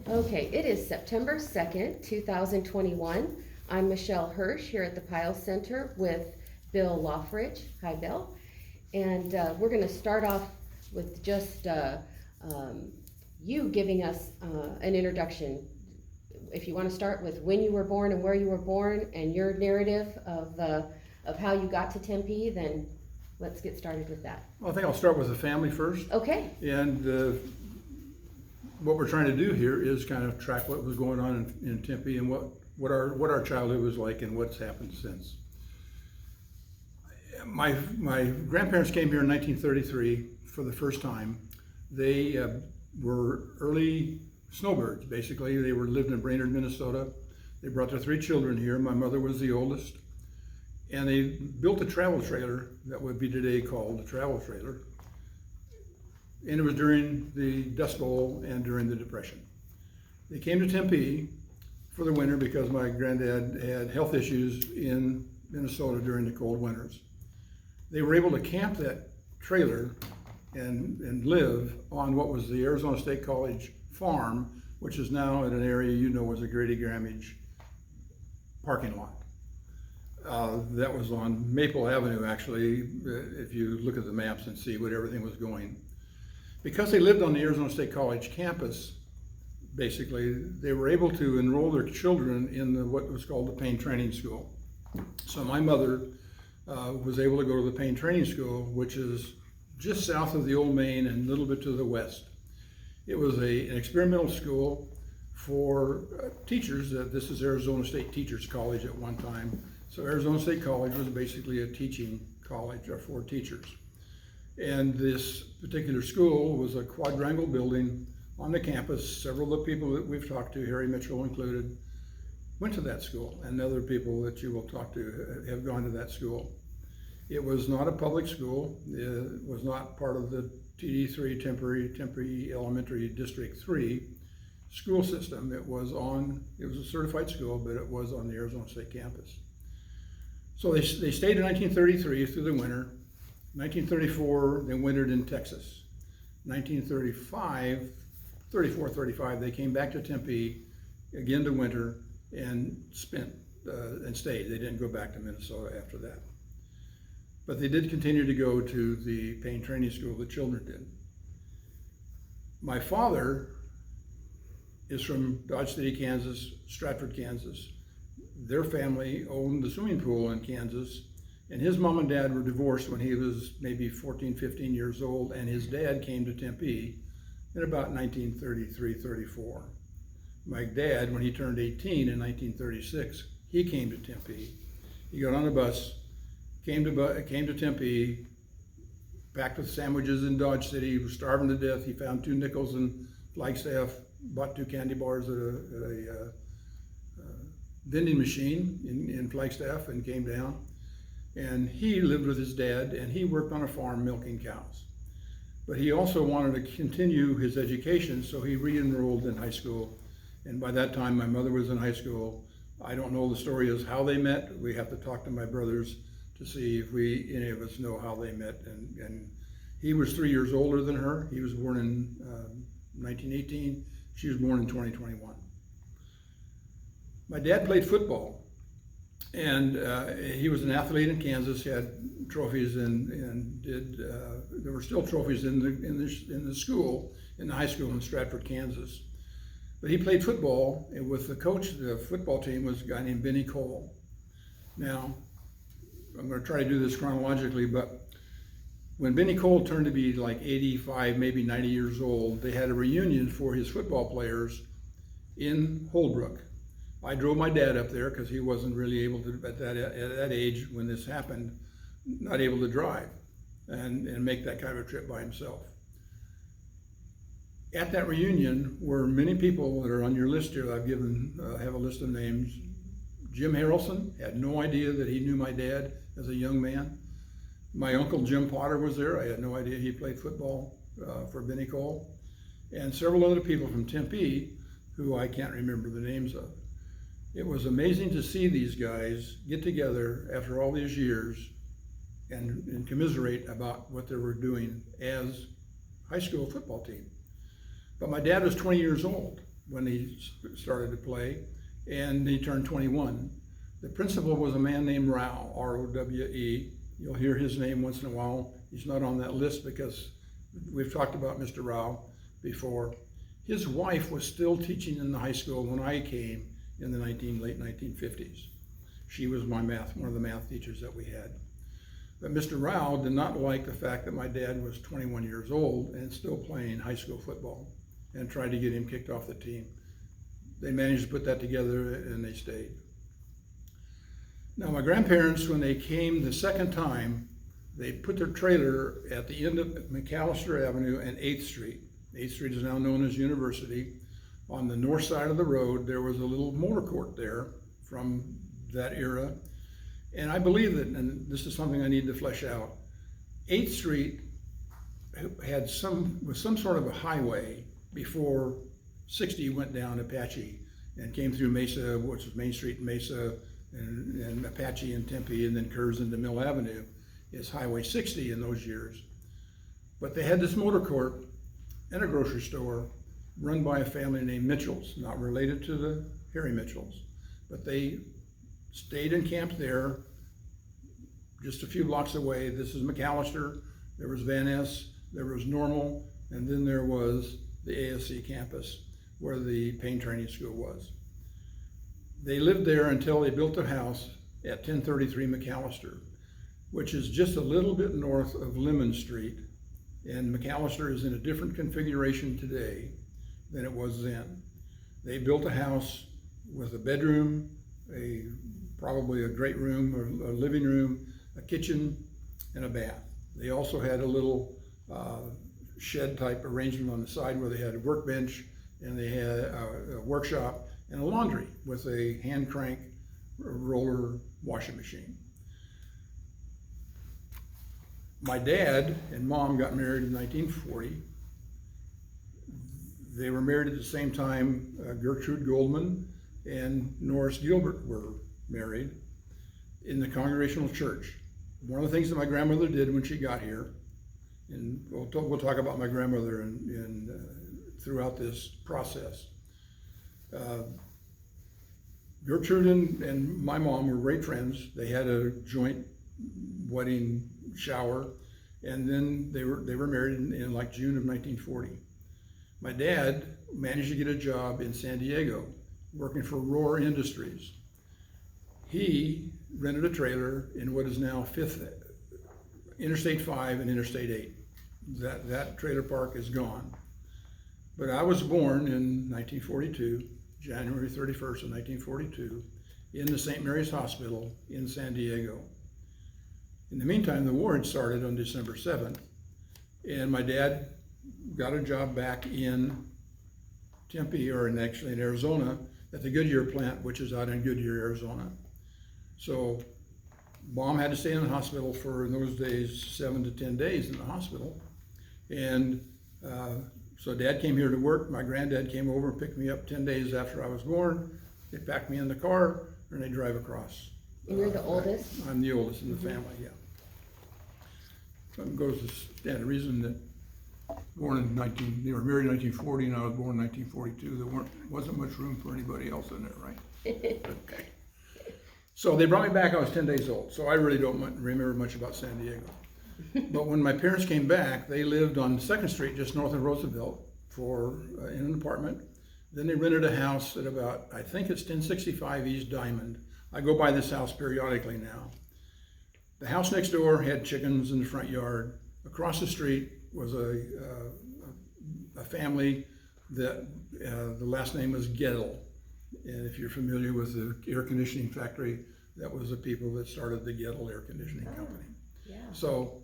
Okay, it is September 2nd, 2021. I'm Michelle Hirsch here at the Pyle Center with Bill Loughrige. Hi, Bill. And we're going to start off with just you giving us an introduction. If you want to start with when you were born and where you were born and your narrative of how you got to Tempe, then let's get started with that. Well, I think I'll start with the family first. Okay. And what we're trying to do here is kind of track what was going on in Tempe and what our childhood was like and what's happened since. My grandparents came here in 1933 for the first time. They were early snowbirds, basically. They lived in Brainerd, Minnesota. They brought their 3 children here. My mother was the oldest. And they built a travel trailer that would be today called a travel trailer. And it was during the Dust Bowl and during the Depression. They came to Tempe for the winter because my granddad had health issues in Minnesota during the cold winters. They were able to camp that trailer and live on what was the Arizona State College farm, which is now in an area you know as a Grady Grammage parking lot. That was on Maple Avenue, actually, if you look at the maps and see what everything was going. Because they lived on the Arizona State College campus, basically, they were able to enroll their children in what was called the Payne Training School. So my mother was able to go to the Payne Training School, which is just south of the Old Main and a little bit to the west. It was an experimental school for teachers. This is Arizona State Teachers College at one time. So Arizona State College was basically a teaching college for teachers. And this particular school was a quadrangle building on the campus. Several of the people that we've talked to, Harry Mitchell included, went to that school, and other people that you will talk to have gone to that school. It was not a public school. It was not part of the TD3, Tempe Elementary District 3 school system. It was a certified school, but it was on the Arizona State campus. So they stayed in 1933 through the winter. 1934, they wintered in Texas. 1935, they came back to Tempe again to winter and stayed. They didn't go back to Minnesota after that. But they did continue to go to the Payne Training School, the children did. My father is from Dodge City, Kansas, Stratford, Kansas. Their family owned the swimming pool in Kansas. And his mom and dad were divorced when he was maybe 14, 15 years old, and his dad came to Tempe in about 1933, 34. My dad, when he turned 18 in 1936, he came to Tempe. He got on a bus, came to Tempe, packed with sandwiches in Dodge City. He was starving to death. He found 2 nickels in Flagstaff, bought 2 candy bars at a vending machine in Flagstaff and came down. And he lived with his dad, and he worked on a farm milking cows. But he also wanted to continue his education, so he re-enrolled in high school. And by that time, my mother was in high school. I don't know the story as how they met. We have to talk to my brothers to see if any of us know how they met. And he was 3 years older than her. He was born in 1918. She was born in 2021. My dad played football. And he was an athlete in Kansas. He had trophies and there were still trophies in the school, in the high school in Stratford, Kansas. But he played football, and with the coach of the football team was a guy named Benny Cole. Now, I'm going to try to do this chronologically, but when Benny Cole turned to be like 85, maybe 90 years old, they had a reunion for his football players in Holbrook. I drove my dad up there because he wasn't really able to, at that age when this happened, not able to drive and make that kind of a trip by himself. At that reunion were many people that are on your list here. I've have a list of names. Jim Harrelson, had no idea that he knew my dad as a young man. My uncle Jim Potter was there. I had no idea he played football for Benny Cole. And several other people from Tempe who I can't remember the names of. It was amazing to see these guys get together after all these years and commiserate about what they were doing as high school football team. But my dad was 20 years old when he started to play, and he turned 21. The principal was a man named Rowe, R-O-W-E. You'll hear his name once in a while. He's not on that list because we've talked about Mr. Rowe before. His wife was still teaching in the high school when I came in the late 1950s. She was one of the math teachers that we had. But Mr. Rowe did not like the fact that my dad was 21 years old and still playing high school football, and tried to get him kicked off the team. They managed to put that together and they stayed. Now my grandparents, when they came the second time, they put their trailer at the end of McAllister Avenue and 8th Street. 8th Street is now known as University. On the north side of the road, there was a little motor court there from that era. And I believe that, and this is something I need to flesh out, 8th Street was some sort of a highway before 60 went down Apache and came through Mesa, which was Main Street in Mesa, and Apache and Tempe, and then curves into Mill Avenue is Highway 60 in those years. But they had this motor court and a grocery store run by a family named Mitchells, not related to the Harry Mitchells, but they stayed and camped there just a few blocks away. This is McAllister, there was Van Ness, there was Normal, and then there was the ASC campus where the paint training school was. They lived there until they built a house at 1033 McAllister, which is just a little bit north of Lemon Street, and McAllister is in a different configuration today than it was then. They built a house with a bedroom, probably a great room, or a living room, a kitchen, and a bath. They also had a little shed type arrangement on the side where they had a workbench, and they had a workshop and a laundry with a hand crank roller washing machine. My dad and mom got married in 1940. They were married at the same time. Gertrude Goldman and Norris Gilbert were married in the Congregational Church. One of the things that my grandmother did when she got here, and we'll talk about my grandmother throughout this process. Gertrude and my mom were great friends. They had a joint wedding shower, and then they were married in like June of 1940. My dad managed to get a job in San Diego, working for Rohr Industries. He rented a trailer in what is now Interstate 5 and Interstate 8. That trailer park is gone. But I was born in 1942, January 31st of 1942, in the St. Mary's Hospital in San Diego. In the meantime, the war had started on December 7th, and my dad got a job back in Tempe, or actually in Arizona, at the Goodyear plant, which is out in Goodyear, Arizona. So Mom had to stay in the hospital for, in those days, 7 to 10 days in the hospital. And so Dad came here to work. My granddad came over and picked me up 10 days after I was born. They packed me in the car and they drive across. And you're the oldest? I'm the oldest in the family, yeah. So it goes to stand the reason that they were married in 1940 and I was born in 1942. There wasn't much room for anybody else in there, right? Okay. So they brought me back, I was 10 days old, so I really don't remember much about San Diego. But when my parents came back, they lived on 2nd Street, just north of Roosevelt, in an apartment. Then they rented a house at about, I think it's 1065 East Diamond. I go by this house periodically now. The house next door had chickens in the front yard. Across the street was a family that the last name was Gettle. And if you're familiar with the air conditioning factory, that was the people that started the Gettle Air Conditioning Company. Yeah. So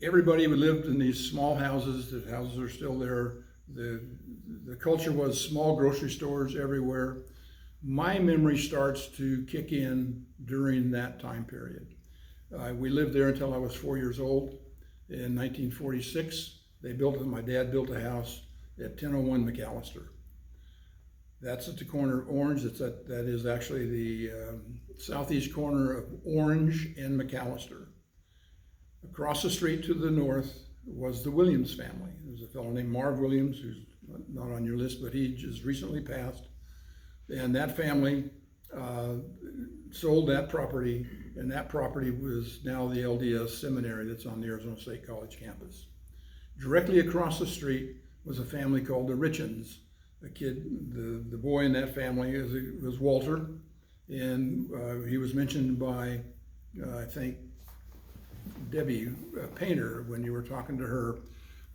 everybody lived in these small houses. The houses are still there. The culture was small grocery stores everywhere. My memory starts to kick in during that time period. We lived there until I was 4 years old. In 1946, my dad built a house at 1001 McAllister. That's at the corner of Orange. That is actually the southeast corner of Orange and McAllister. Across the street to the north was the Williams family. There was a fellow named Marv Williams, who's not on your list, but he just recently passed. And that family sold that property, and that property was now the LDS seminary that's on the Arizona State College campus. Directly across the street was a family called the Richens. The boy in that family was Walter, and he was mentioned by, I think, Debbie Painter when you were talking to her.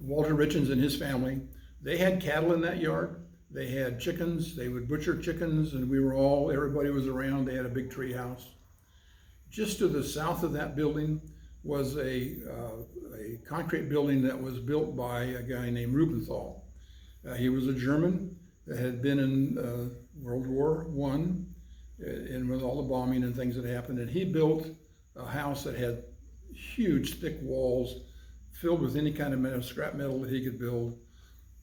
Walter Richens and his family, they had cattle in that yard. They had chickens. They would butcher chickens, and everybody was around. They had a big tree house. Just to the south of that building was a concrete building that was built by a guy named Rubenthal. He was a German that had been in World War I, and with all the bombing and things that happened, and he built a house that had huge, thick walls filled with any kind of scrap metal that he could build.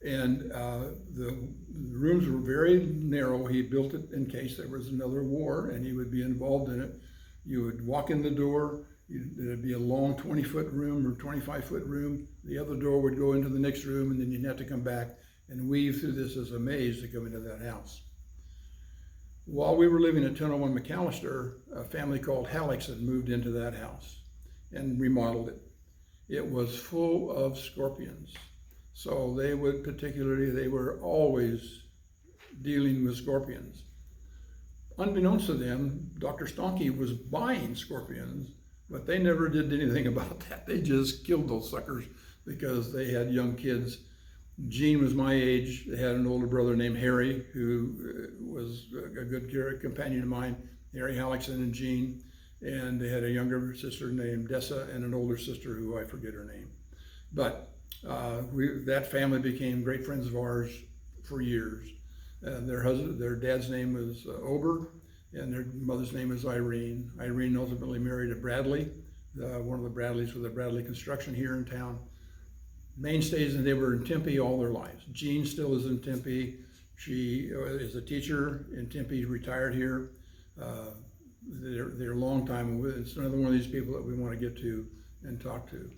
And the rooms were very narrow. He built it in case there was another war and he would be involved in it. You would walk in the door, there'd be a long 20-foot room or 25-foot room. The other door would go into the next room, and then you'd have to come back and weave through this as a maze to come into that house. While we were living at 1001 McAllister, a family called Halleckson moved into that house and remodeled it. It was full of scorpions. So they were always dealing with scorpions. Unbeknownst to them, Dr. Stonke was buying scorpions, but they never did anything about that. They just killed those suckers because they had young kids. Gene was my age. They had an older brother named Harry, who was a good companion of mine, Harry Halleckson and Gene. And they had a younger sister named Dessa and an older sister who I forget her name. But that family became great friends of ours for years. Their dad's name was Ober, and their mother's name was Irene. Irene ultimately married a Bradley, one of the Bradleys with the Bradley Construction here in town. Mainstays, and they were in Tempe all their lives. Jean still is in Tempe. She is a teacher in Tempe, retired here. They're a long time. It's another one of these people that we want to get to and talk to.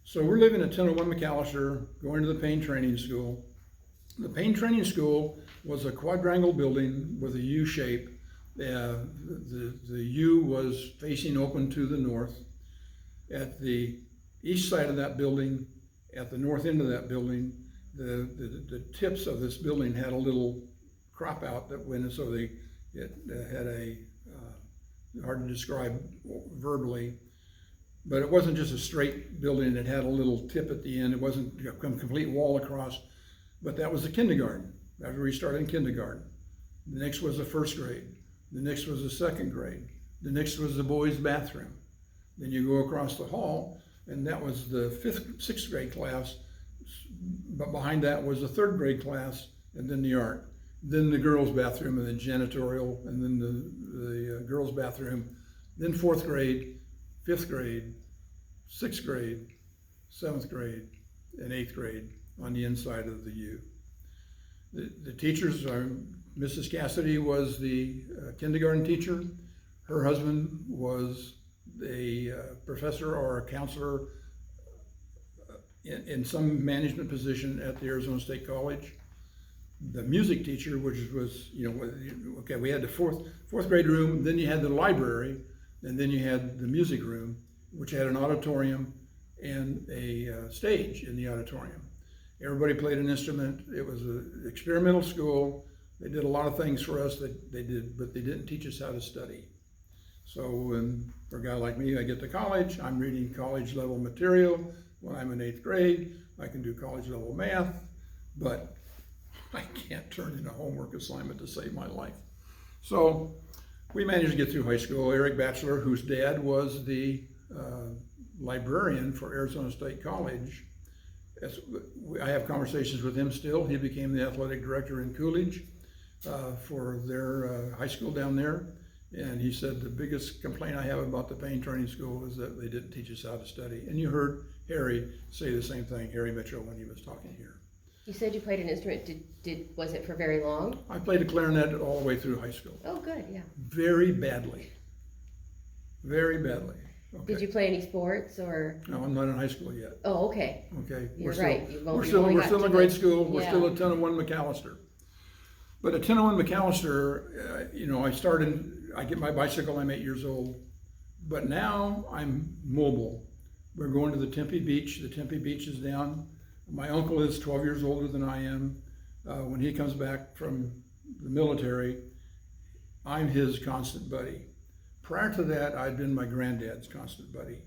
So we're living at 1001 McAllister, going to the Pain Training School. The Pain Training School was a quadrangle building with a U shape. The U was facing open to the north. At the east side of that building, at the north end of that building, the tips of this building had a little crop out that went, so it had a, hard to describe verbally, but it wasn't just a straight building. It had a little tip at the end. It wasn't a complete wall across, but that was the kindergarten. That's where we started in kindergarten. The next was the first grade. The next was the second grade. The next was the boys' bathroom. Then you go across the hall, and that was the sixth grade class, but behind that was the third grade class, and then the art. Then the girls' bathroom, and then janitorial, and then the girls' bathroom. Then fourth grade, fifth grade, sixth grade, seventh grade, and eighth grade on the inside of the U. The teachers are, Mrs. Cassidy was the kindergarten teacher. Her husband was a professor or a counselor in some management position at the Arizona State College. The music teacher, which was, okay, we had the fourth grade room, then you had the library, and then you had the music room, which had an auditorium and a stage in the auditorium. Everybody played an instrument. It was an experimental school. They did a lot of things for us that they did, but they didn't teach us how to study. So when, for a guy like me, I get to college, I'm reading college level material. When I'm in eighth grade, I can do college level math, but I can't turn in a homework assignment to save my life. So we managed to get through high school. Eric Batchelor, whose dad was the librarian for Arizona State College, I have conversations with him still. He became the athletic director in Coolidge for their high school down there. And he said the biggest complaint I have about the Pain Training School is that they didn't teach us how to study. And you heard Harry say the same thing, Harry Mitchell, when he was talking here. You said you played an instrument. Was it for very long? I played a clarinet all the way through high school. Oh, good, yeah. Very badly. Very badly. Did you play any sports or? No, I'm not in high school yet. Oh, okay. Okay. You're We're right. We're still in grade school. We're Yeah. still at 1001 McAllister. But at 1001 McAllister, you know, I get my bicycle, I'm 8 years old. But now I'm mobile. We're going to the Tempe Beach. The Tempe Beach is down. My uncle is 12 years older than I am. When he comes back from the military, I'm his constant buddy. Prior to that, I'd been my granddad's constant buddy.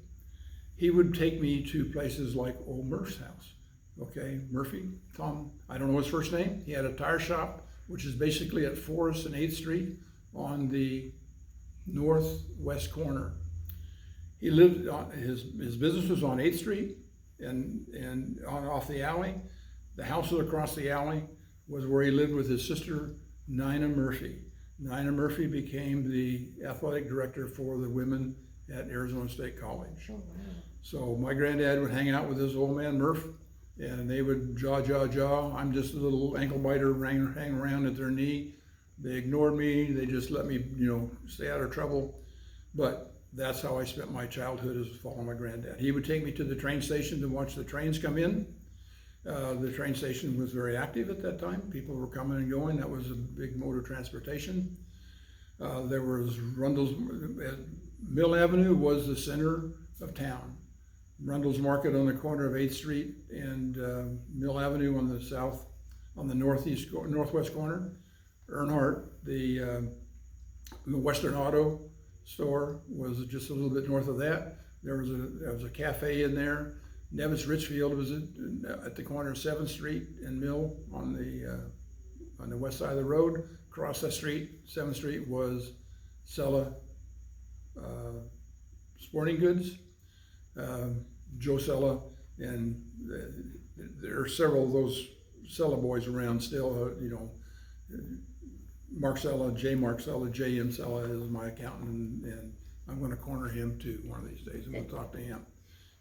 He would take me to places like old Murph's house. Okay, Murphy, Tom, I don't know his first name. He had a tire shop, which is basically at Forest and 8th Street on the northwest corner. He lived on, his business was on 8th Street and off the alley. The house across the alley was where he lived with his sister, Nina Murphy. Nina Murphy became the athletic director for the women at Arizona State College. Oh, wow. So my granddad would hang out with his old man Murph, and they would jaw. I'm just a little ankle biter hang around at their knee. They ignored me. They just let me, you know, stay out of trouble. But that's how I spent my childhood, is following my granddad. He would take me to the train station to watch the trains come in. The train station was very active at that time. People were coming and going. That was a big mode of transportation. There was Rundle's, Mill Avenue was the center of town. Rundle's Market on the corner of 8th Street and Mill Avenue on the south, on the northwest corner. Earnhardt, the Western Auto store was just a little bit north of that. There was a cafe in there. Nevis Richfield was at the corner of 7th Street and Mill on the west side of the road. Across that street, 7th Street, was Sella Sporting Goods, Joe Sella, and there are several of those Sella boys around still. You know, Mark Sella, Mark Sella, J.M. Sella is my accountant, and I'm going to corner him too one of these days, and we'll talk to him.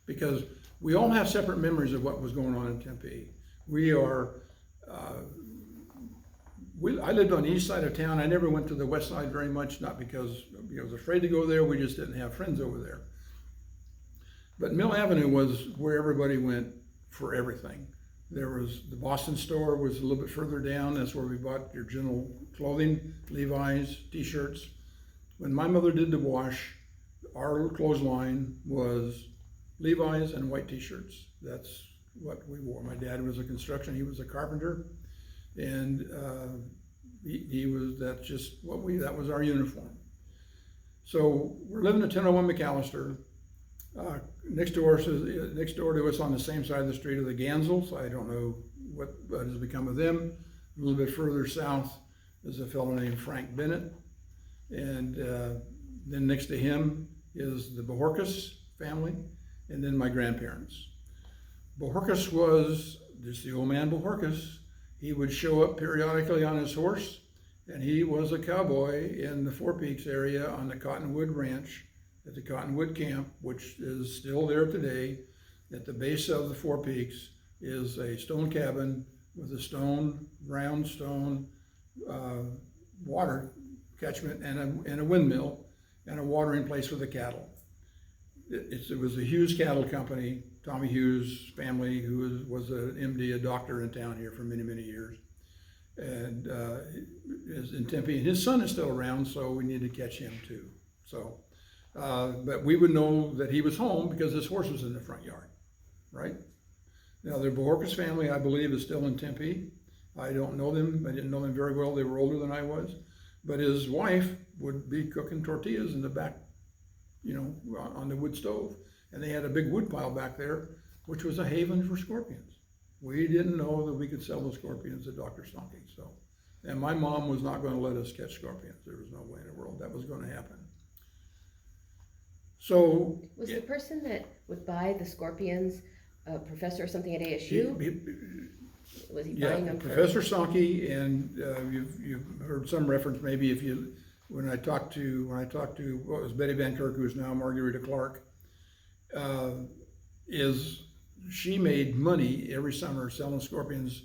Because we all have separate memories of what was going on in Tempe. I lived on the east side of town. I never went to the west side very much, not because I was afraid to go there, we just didn't have friends over there. But Mill Avenue was where everybody went for everything. There was the Boston store was a little bit further down. That's where we bought your general clothing, Levi's, t-shirts. When my mother did the wash, our clothesline was Levi's and white t-shirts. That's what we wore. My dad was a construction, he was a carpenter, and that was our uniform. So we're living at 1001 McAllister. Next door to us on the same side of the street are the Gansels. I don't know what has become of them. A little bit further south is a fellow named Frank Bennett. And then next to him is the Bohorkas family, and then my grandparents. Bohorkas was just the old man Bohorkas. He would show up periodically on his horse, and he was a cowboy in the Four Peaks area on the Cottonwood Ranch at the Cottonwood Camp, which is still there today. At the base of the Four Peaks is a stone cabin with a round stone water catchment and a windmill and a watering place for the cattle. It was a Hughes Cattle Company. Tommy Hughes' family, who was an MD, a doctor in town here for many, many years, and is in Tempe. And his son is still around, so we need to catch him too. So, but we would know that he was home because his horse was in the front yard, right? Now, the Bohorkas family, I believe, is still in Tempe. I don't know them. I didn't know them very well. They were older than I was. But his wife would be cooking tortillas in the back, you know, on the wood stove. And they had a big wood pile back there, which was a haven for scorpions. We didn't know that we could sell the scorpions at Dr. Stonky. So, and my mom was not going to let us catch scorpions. There was no way in the world that was going to happen. So, was the person that would buy the scorpions a professor or something at ASU? Was he buying them? Professor Stonky, and you've heard some reference maybe when I talked to what was Betty Van Kirk, who is now Margarita Clark. She made money every summer selling scorpions.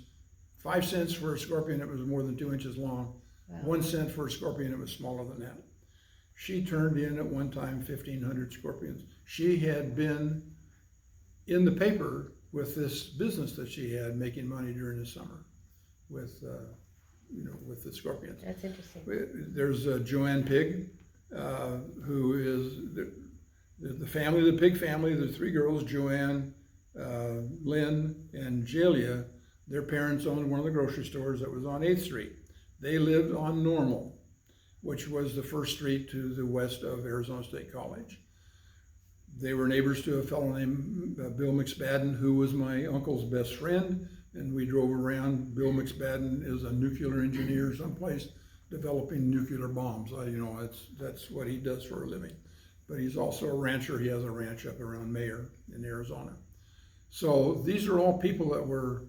5 cents for a scorpion that was more than 2 inches long. Wow. 1 cent for a scorpion that was smaller than that. She turned in at one time 1,500 scorpions. She had been in the paper with this business that she had, making money during the summer with, with the scorpions. That's interesting. There's Joanne Pig, who is the family, the Pig family, the three girls, Joanne, Lynn, and Jalia. Their parents owned one of the grocery stores that was on 8th Street. They lived on Normal, which was the first street to the west of Arizona State College. They were neighbors to a fellow named Bill McSpadden, who was my uncle's best friend, and we drove around. Bill McSpadden is a nuclear engineer someplace developing nuclear bombs. That's what he does for a living. But he's also a rancher. He has a ranch up around Mayer in Arizona. So these are all people that were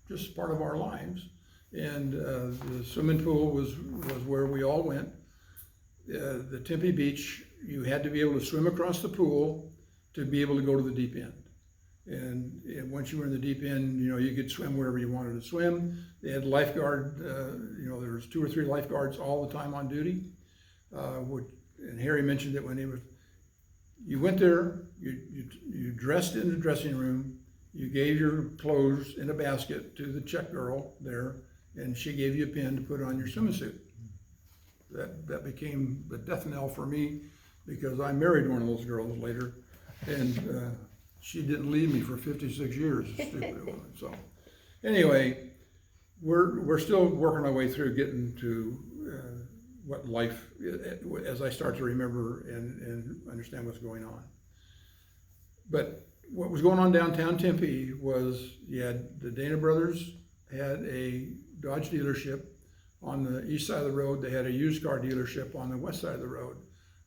just part of our lives. And the swimming pool was where we all went. The Tempe Beach, you had to be able to swim across the pool to be able to go to the deep end. And once you were in the deep end, you could swim wherever you wanted to swim. They had lifeguard, there was 2 or 3 lifeguards all the time on duty. And Harry mentioned that when you went there, you dressed in the dressing room, you gave your clothes in a basket to the check girl there, and she gave you a pin to put on your swimming suit. That became the death knell for me, because I married one of those girls later, and she didn't leave me for 56 years, stupid woman. So anyway, we're still working our way through getting to what life, as I start to remember and understand what's going on. But what was going on downtown Tempe was, you had the Dana brothers had a Dodge dealership on the east side of the road. They had a used car dealership on the west side of the road.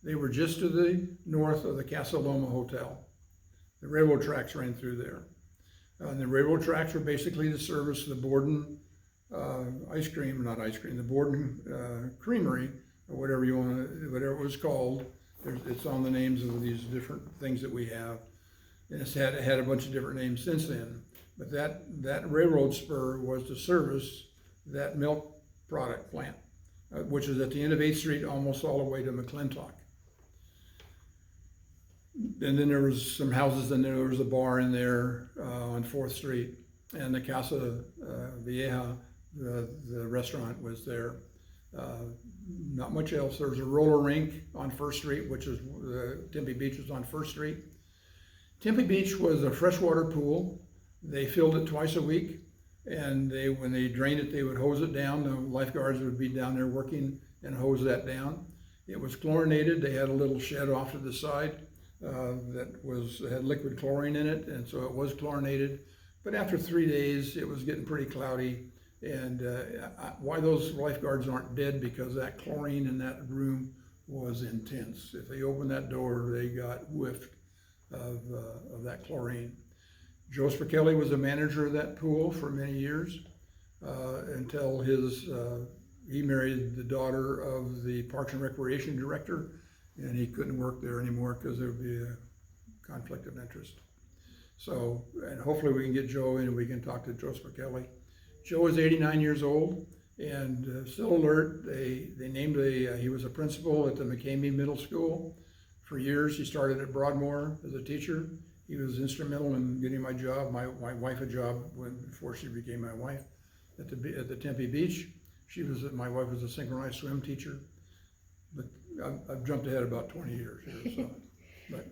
They were just to the north of the Casa Loma Hotel. The railroad tracks ran through there. And the railroad tracks were basically to service the Borden the Borden Creamery, or whatever it was called. It's on the names of these different things that we have. And it's had a bunch of different names since then. But that railroad spur was to service that milk product plant, which is at the end of 8th Street, almost all the way to McClintock. And then there was some houses, and there was a bar in there on 4th Street, and the Casa Vieja, the restaurant was there. Not much else. There was a roller rink on 1st Street, which is Tempe Beach was on 1st Street. Tempe Beach was a freshwater pool. They filled it twice a week, and when they drained it, they would hose it down. The lifeguards would be down there working and hose that down. It was chlorinated. They had a little shed off to the side that had liquid chlorine in it, and so it was chlorinated. But after 3 days, it was getting pretty cloudy. And why those lifeguards aren't dead, because that chlorine in that room was intense. If they opened that door, they got whiffed of that chlorine. Joe Spichelli was the manager of that pool for many years until he married the daughter of the Parks and Recreation director, and he couldn't work there anymore because there would be a conflict of interest. So, and hopefully we can get Joe in and we can talk to Joe Spichelli. Joe is 89 years old and still alert. They named he was a principal at the McCamey Middle School. For years, he started at Broadmoor as a teacher. He was instrumental in getting my wife a job before she became my wife at the Tempe Beach. My wife was a synchronized swim teacher, but I've jumped ahead about 20 years here. So, but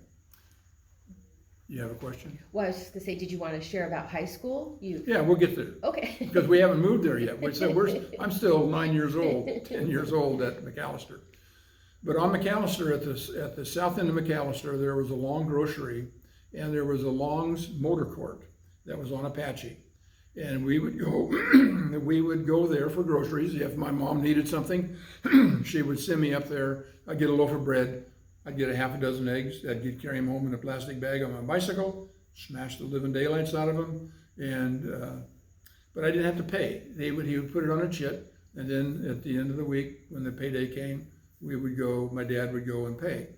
you have a question? Well, I was just gonna say, did you want to share about high school? Yeah, we'll get there. Okay. Because we haven't moved there yet. I'm still 9 years old, 10 years old at McAllister. But on McAllister, at the south end of McAllister, there was a Long grocery, and there was a Long's motor court that was on Apache. And we would go there for groceries. If my mom needed something, she would send me up there. I'd get a loaf of bread. I'd get a half a dozen eggs. I'd carry them home in a plastic bag on my bicycle, smash the living daylights out of them. But I didn't have to pay. He would put it on a chit, and then at the end of the week, when the payday came, my dad would go and pay.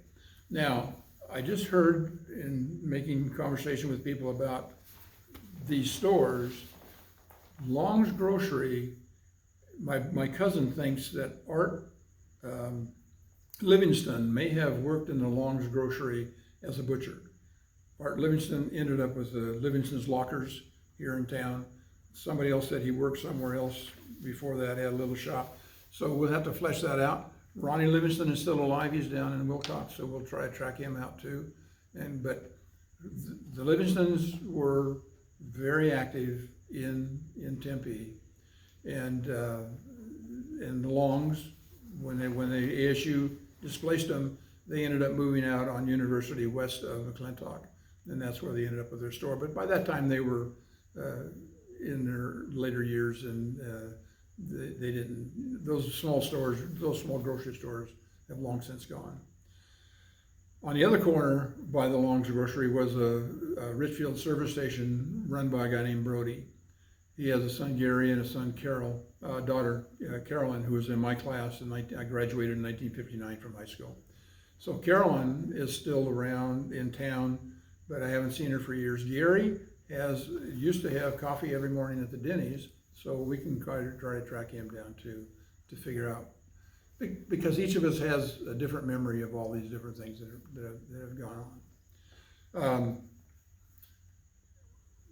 Now, I just heard in making conversation with people about these stores, Long's Grocery, my cousin thinks that Art Livingston may have worked in the Long's grocery as a butcher. Art Livingston ended up with the Livingston's Lockers here in town. Somebody else said he worked somewhere else before that, had a little shop. So we'll have to flesh that out. Ronnie Livingston is still alive. He's down in Wilcox, so we'll try to track him out too. But the Livingstons were very active in Tempe, and the Longs, when the ASU displaced them, they ended up moving out on University west of McClintock, and that's where they ended up with their store. But by that time, they were in their later years, and they didn't. Those small stores, those small grocery stores, have long since gone. On the other corner by the Long's Grocery was a Richfield service station run by a guy named Brody. He has a son, Gary, and a son, daughter, Carolyn, who was in my class, and I graduated in 1959 from high school. So Carolyn is still around in town, but I haven't seen her for years. Gary used to have coffee every morning at the Denny's, so we can try to track him down to figure out, because each of us has a different memory of all these different things that have gone on.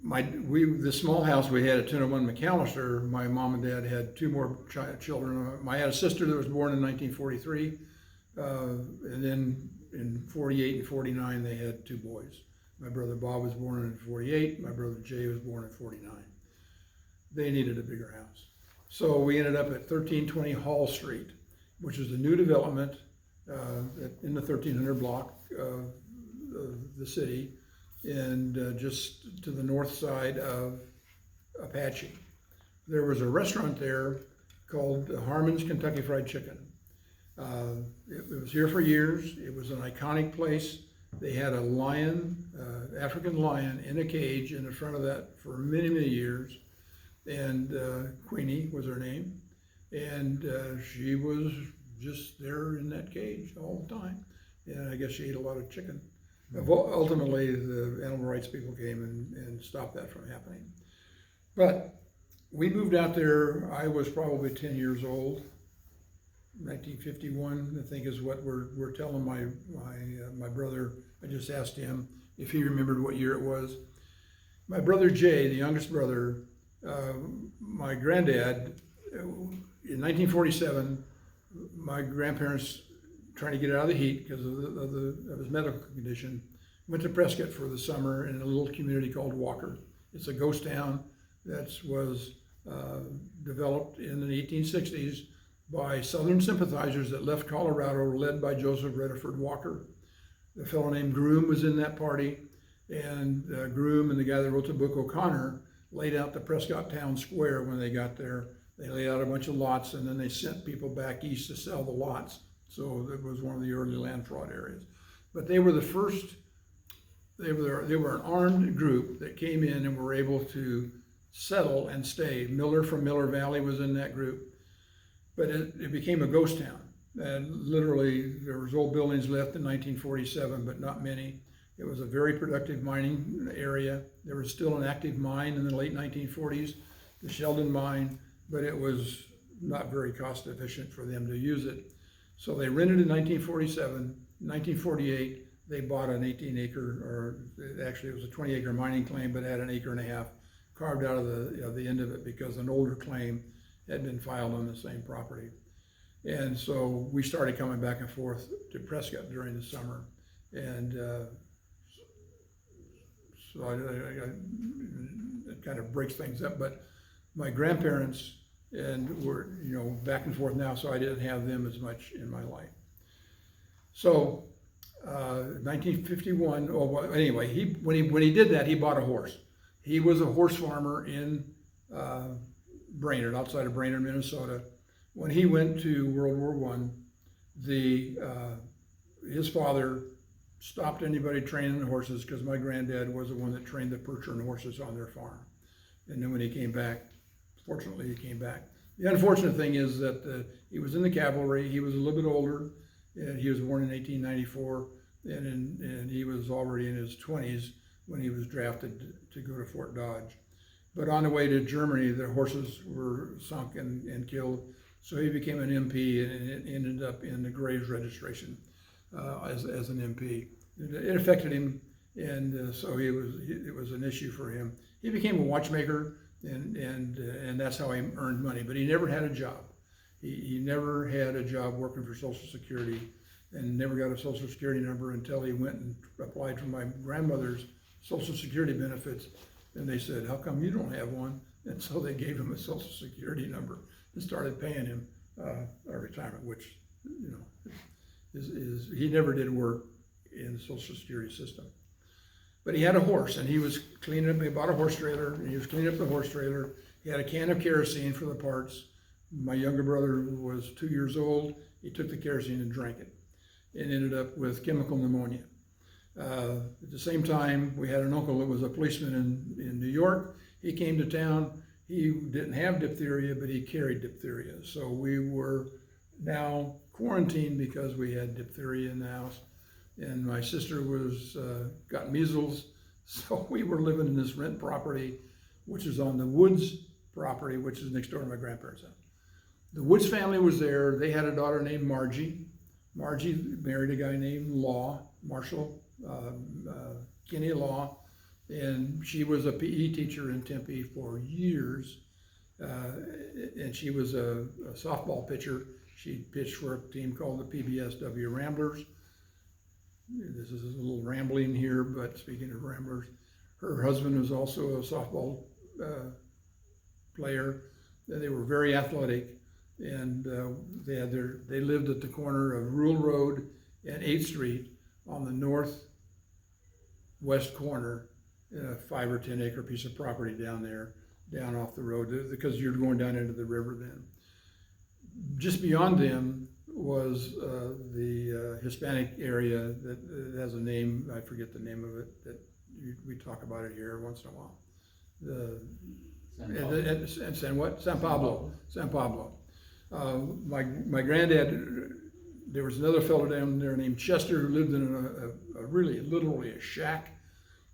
The small house we had at 1001 McAllister, my mom and dad had two more children. I had a sister that was born in 1943, and then in 48 and 49 they had two boys. My brother Bob was born in 48, my brother Jay was born in 49. They needed a bigger house. So we ended up at 1320 Hall Street, which is a new development in the 1300 block of the city, and just to the north side of Apache. There was a restaurant there called Harmon's Kentucky Fried Chicken. It was here for years. It was an iconic place. They had a lion, African lion, in a cage in the front of that for many, many years. And Queenie was her name. And she was just there in that cage all the time. And I guess she ate a lot of chicken. Ultimately, the animal rights people came and stopped that from happening. But we moved out there, I was probably 10 years old. 1951, I think, is what we're telling my brother. I just asked him if he remembered what year it was. My brother Jay, the youngest brother, my granddad, in 1947, my grandparents, trying to get out of the heat because of his medical condition, went to Prescott for the summer in a little community called Walker. It's a ghost town that was developed in the 1860s by Southern sympathizers that left Colorado, led by Joseph Rediford Walker. The fellow named Groom was in that party, and Groom and the guy that wrote the book, O'Connor, laid out the Prescott Town Square when they got there. They laid out a bunch of lots, and then they sent people back east to sell the lots. So it was one of the early land fraud areas. But they were the first, they were an armed group that came in and were able to settle and stay. Miller from Miller Valley was in that group. But it became a ghost town. And literally, there was old buildings left in 1947, but not many. It was a very productive mining area. There was still an active mine in the late 1940s, the Sheldon mine, but it was not very cost efficient for them to use it. So they rented in 1947. In 1948, they bought an 18-acre, or actually it was a 20-acre mining claim, but had an acre and a half carved out of the end of it because an older claim had been filed on the same property. And so we started coming back and forth to Prescott during the summer. And so it kind of breaks things up, but my grandparents were, back and forth now, so I didn't have them as much in my life. So 1951, anyway, when he did that, he bought a horse. He was a horse farmer in Brainerd, outside of Brainerd, Minnesota. When he went to World War I, his father stopped anybody training the horses because my granddad was the one that trained the Percheron horses on their farm. And then when he came back, fortunately he came back. The unfortunate thing is that he was in the cavalry. He was a little bit older, and he was born in 1894, and he was already in his 20s when he was drafted to go to Fort Dodge. But on the way to Germany, the horses were sunk and killed. So he became an MP and it ended up in the Graves registration as an MP. It affected him, and so it was an issue for him. He became a watchmaker, and that's how he earned money. But he never had a job. He never had a job working for Social Security, and never got a Social Security number until he went and applied for my grandmother's Social Security benefits. And they said, "How come you don't have one?" And so they gave him a Social Security number and started paying him a retirement, which, you know, is he never did work in the Social Security system. But he had a horse, and he was cleaning up. He bought a horse trailer, and he was cleaning up the horse trailer. He had a can of kerosene for the parts. My younger brother was 2 years old. He took the kerosene and drank it, and ended up with chemical pneumonia. At the same time, we had an uncle that was a policeman in New York. He came to town. He didn't have diphtheria, but he carried diphtheria. So we were now quarantined because we had diphtheria in the house. And my sister was got measles. So we were living in this rent property, which is on the Woods property, which is next door to my grandparents' house. The Woods family was there. They had a daughter named Margie. Margie married a guy named Marshall Kinney Law, and she was a PE teacher in Tempe for years, and she was a softball pitcher. She pitched for a team called the PBSW Ramblers. This is a little rambling here, but speaking of Ramblers, her husband was also a softball player. They were very athletic, and they lived at the corner of Rule Road and 8th Street on the northwest corner in a 5 or 10 acre piece of property down there, down off the road, because you're going down into the river then. Just beyond them was the Hispanic area that has a name, I forget the name of it, that we talk about it here once in a while. San Pablo. My granddad, there was another fellow down there named Chester who lived in literally a shack,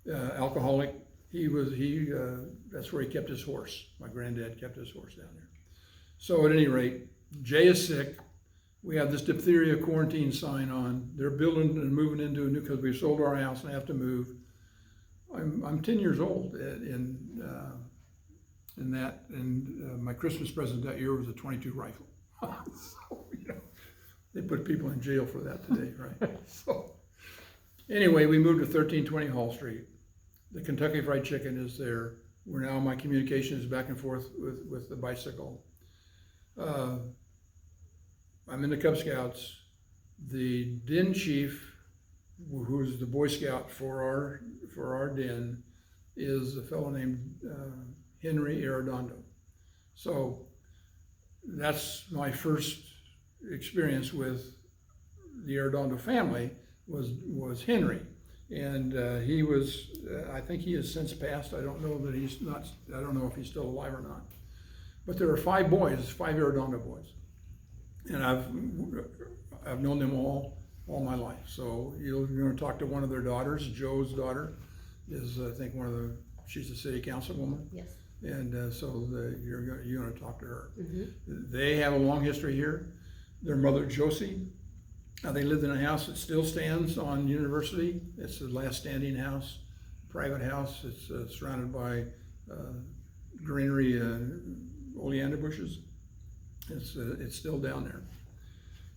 alcoholic. That's where he kept his horse. My granddad kept his horse down there. So at any rate, Jay is sick. We have this diphtheria quarantine sign on. They're building and moving into a new, because we've sold our house and have to move. I'm 10 years old in that, and my Christmas present that year was a .22 rifle. So, you know, they put people in jail for that today, right? So anyway, we moved to 1320 Hall Street. The Kentucky Fried Chicken is there. Now my communication is back and forth with the bicycle. I'm in the Cub Scouts. The den chief, who's the Boy Scout for our den, is a fellow named Henry Arredondo. So that's my first experience with the Arredondo family was Henry. And he was, I think he has since passed. I don't know if he's still alive or not. But there are 5 boys, 5 Arredondo boys. And I've known them all my life. So you're going to talk to one of their daughters. Joe's daughter is, I think, she's a city councilwoman. Yes. And you're going to talk to her. Mm-hmm. They have a long history here. Their mother, Josie, they lived in a house that still stands on University. It's the last standing house, private house. It's surrounded by greenery and oleander bushes. It's still down there.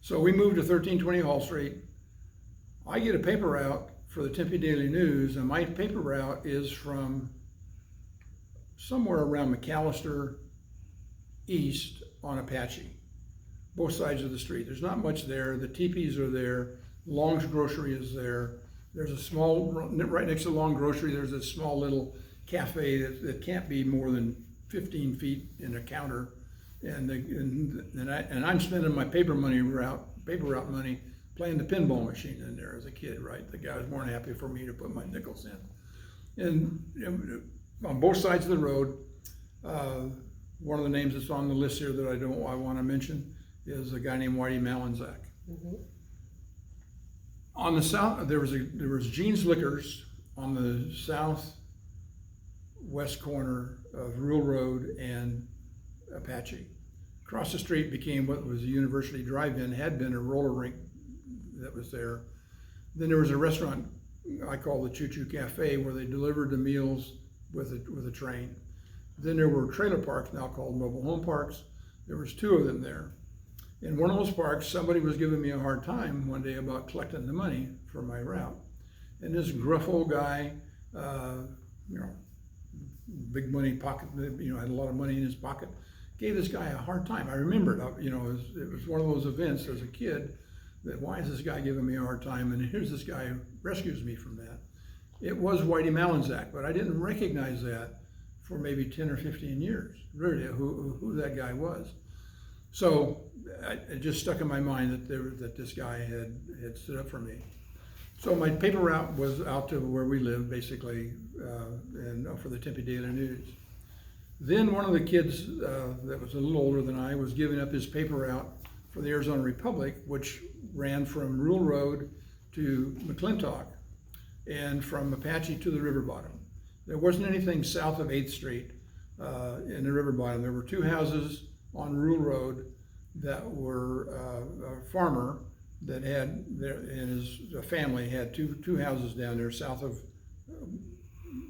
So we moved to 1320 Hall Street. I get a paper route for the Tempe Daily News, and my paper route is from somewhere around McAllister east on Apache, both sides of the street. There's not much there. The teepees are there. Long's Grocery is there. There's a small, right next to Long Grocery, there's a small little cafe that can't be more than 15 feet in a counter. And I'm spending my paper route money playing the pinball machine in there as a kid, right? The guy was more than happy for me to put my nickels in. And on both sides of the road, one of the names that's on the list here that I want to mention is a guy named Whitey Malinzak. Mm-hmm. On the south, there was Gene's Liquors on the southwest corner of Rule Road and Apache. Across the street became what was the University Drive-In, had been a roller rink that was there. Then there was a restaurant I call the Choo Choo Cafe, where they delivered the meals with a train. Then there were trailer parks, now called mobile home parks. There was 2 of them there. In one of those parks, somebody was giving me a hard time one day about collecting the money for my route. And this gruff old guy, big money pocket, had a lot of money in his pocket, gave this guy a hard time. I remember it, it was one of those events as a kid that, why is this guy giving me a hard time? And here's this guy who rescues me from that. It was Whitey Malinzak, but I didn't recognize that for maybe 10 or 15 years, really, who that guy was. So it just stuck in my mind that this guy had stood up for me. So my paper route was out to where we live, basically, and for the Tempe Daily News. Then one of the kids that was a little older than I was giving up his paper route for the Arizona Republic, which ran from Rule Road to McClintock and from Apache to the river bottom. There wasn't anything south of 8th Street in the river bottom. There were 2 houses on Rule Road that were a farmer that had, and his family had two houses down there south of,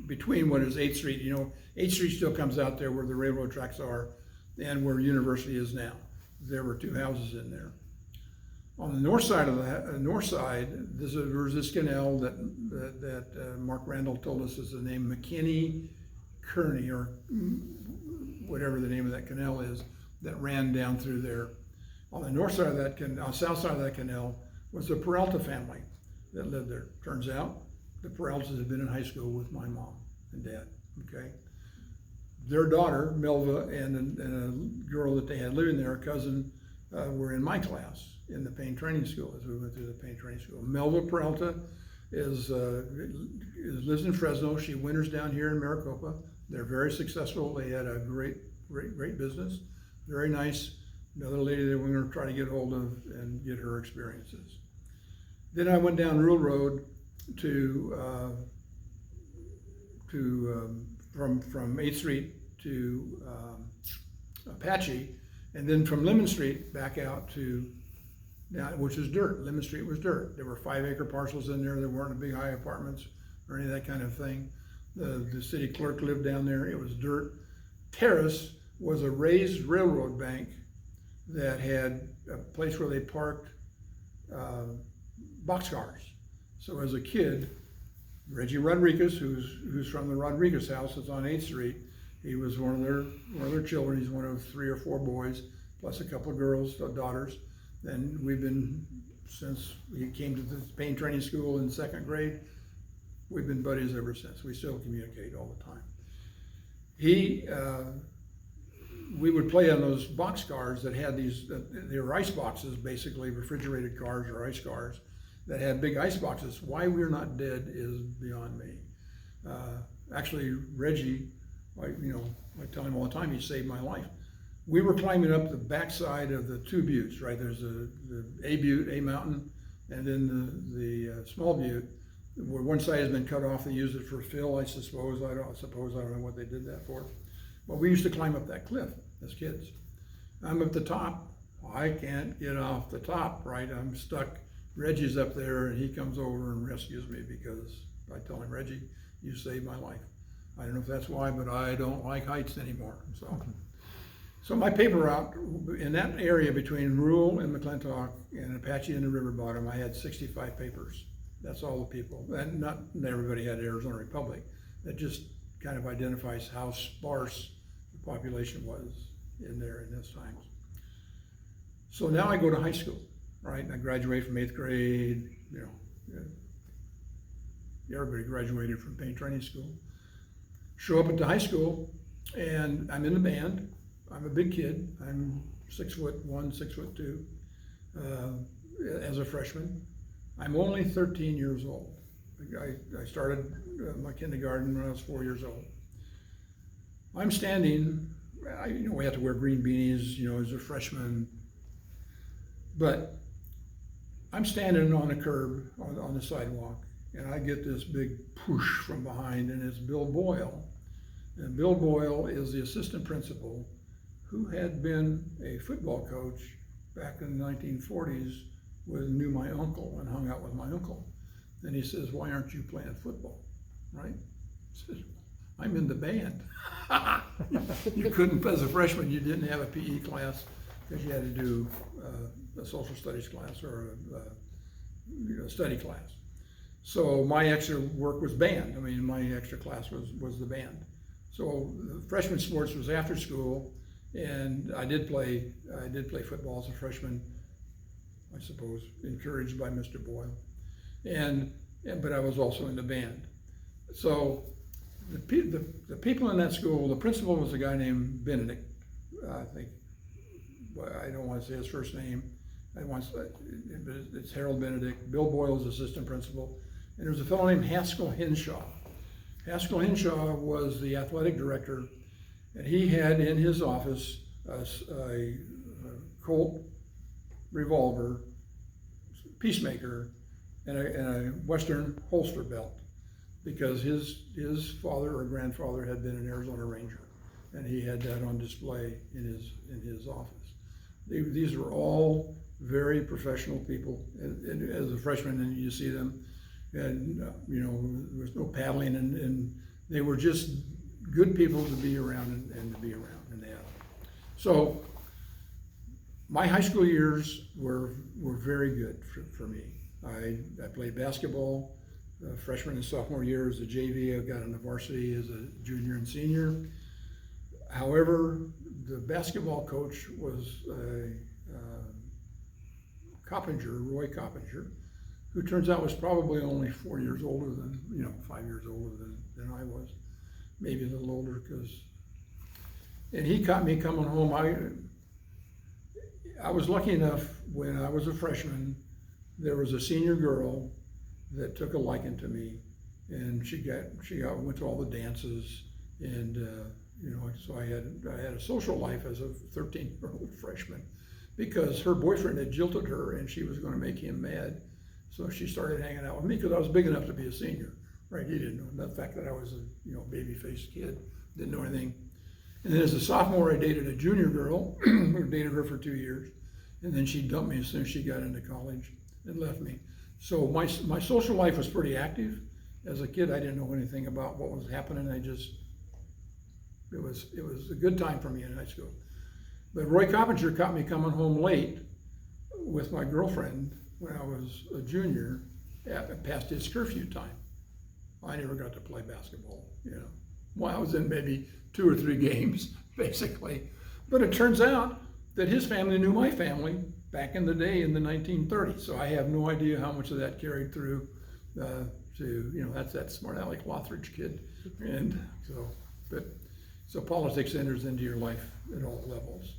between what is 8th Street. 8th Street still comes out there where the railroad tracks are and where University is now. There were 2 houses in there. On the north side there was this canal that Mark Randall told us is the name McKinney-Kearney, or whatever the name of that canal is, that ran down through there. On the north side of that canal, south side of that canal, was the Peralta family that lived there. Turns out the Peraltas had been in high school with my mom and dad. Okay, their daughter Melva and a girl that they had living there, a cousin, were in my class in the paint training school as we went through the paint training school. Melva Peralta lives in Fresno. She winters down here in Maricopa. They're very successful. They had a great business. Very nice. Another lady that we're going to try to get hold of and get her experiences. Then I went down Rule Road from 8th Street to Apache, and then from Lemon Street back out to, which is dirt. Lemon Street was dirt. There were 5-acre parcels in there. There weren't big high apartments or any of that kind of thing. The city clerk lived down there. It was dirt. Terrace was a raised railroad bank that had a place where they parked boxcars. So as a kid, Reggie Rodriguez, who's from the Rodriguez house, is on 8th Street. He was one of their children. He's one of 3 or 4 boys, plus a couple of girls, daughters. And we've been, since he came to the paint training school in 2nd grade, we've been buddies ever since. We still communicate all the time. We would play on those boxcars that had they were ice boxes, basically refrigerated cars or ice cars that had big ice boxes. Why we're not dead is beyond me. Actually, Reggie, I tell him all the time, he saved my life. We were climbing up the backside of the 2 buttes, right? There's the A butte, A mountain, and then the small butte, where one side has been cut off. They used it for fill, I suppose. I don't know what they did that for. But we used to climb up that cliff as kids. I'm at the top. I can't get off the top, right? I'm stuck. Reggie's up there, and he comes over and rescues me because I tell him, Reggie, you saved my life. I don't know if that's why, but I don't like heights anymore. So my paper route in that area between Rule and McClintock and Apache and the river bottom, I had 65 papers. That's all the people. And not everybody had Arizona Republic. That just kind of identifies how sparse the population was in there in those times. So now I go to high school, right? And I graduate from 8th grade, everybody graduated from paint training school. Show up at the high school and I'm in the band. I'm a big kid. I'm 6'1", 6'2", as a freshman. I'm only 13 years old. I started my kindergarten when I was 4 years old. I'm standing, we have to wear green beanies, as a freshman, but I'm standing on a curb on the sidewalk, and I get this big push from behind, and it's Bill Boyle. And Bill Boyle is the assistant principal who had been a football coach back in the 1940s, knew my uncle and hung out with my uncle. And he says, "Why aren't you playing football?" Right? I said, "I'm in the band." You couldn't, as a freshman, you didn't have a PE class because you had to do a social studies class or a study class. So my extra work was band. I mean, my extra class was the band. So the freshman sports was after school, and I did play football as a freshman, I suppose, encouraged by Mr. Boyle. But I was also in the band. So the people in that school, the principal was a guy named Benedict. I think, I don't want to say his first name. It's Harold Benedict. Bill Boyle is assistant principal. And there was a fellow named Haskell Henshaw. Haskell Henshaw was the athletic director, and he had in his office a Colt revolver, Peacemaker, and a Western holster belt, because his father or grandfather had been an Arizona Ranger, and he had that on display in his office. These were all very professional people, and as a freshman, and you see them, and there was no paddling, and they were just good people to be around and to be around, and so my high school years were very good for me. I played basketball freshman and sophomore year as a JV. I got on the varsity as a junior and senior. However, the basketball coach was Roy Coppinger, who turns out was probably only 4 years older than, 5 years older than I was, maybe a little older, and he caught me coming home. I was lucky enough when I was a freshman, there was a senior girl that took a liking to me, and she went to all the dances, and so I had a social life as a 13-year-old freshman, because her boyfriend had jilted her and she was going to make him mad. So she started hanging out with me because I was big enough to be a senior, right? He didn't know the fact that I was a baby-faced kid, didn't know anything. And then as a sophomore, I dated a junior girl, dated her for 2 years, and then she dumped me as soon as she got into college and left me. So my social life was pretty active. As a kid, I didn't know anything about what was happening. It was a good time for me in high school. But Roy Coppinger caught me coming home late with my girlfriend when I was a junior, past his curfew time. I never got to play basketball, Well, I was in maybe 2 or 3 games, basically. But it turns out that his family knew my family back in the day in the 1930s. So I have no idea how much of that carried through to, that's that smart aleck Loughrige kid. And so politics enters into your life at all levels.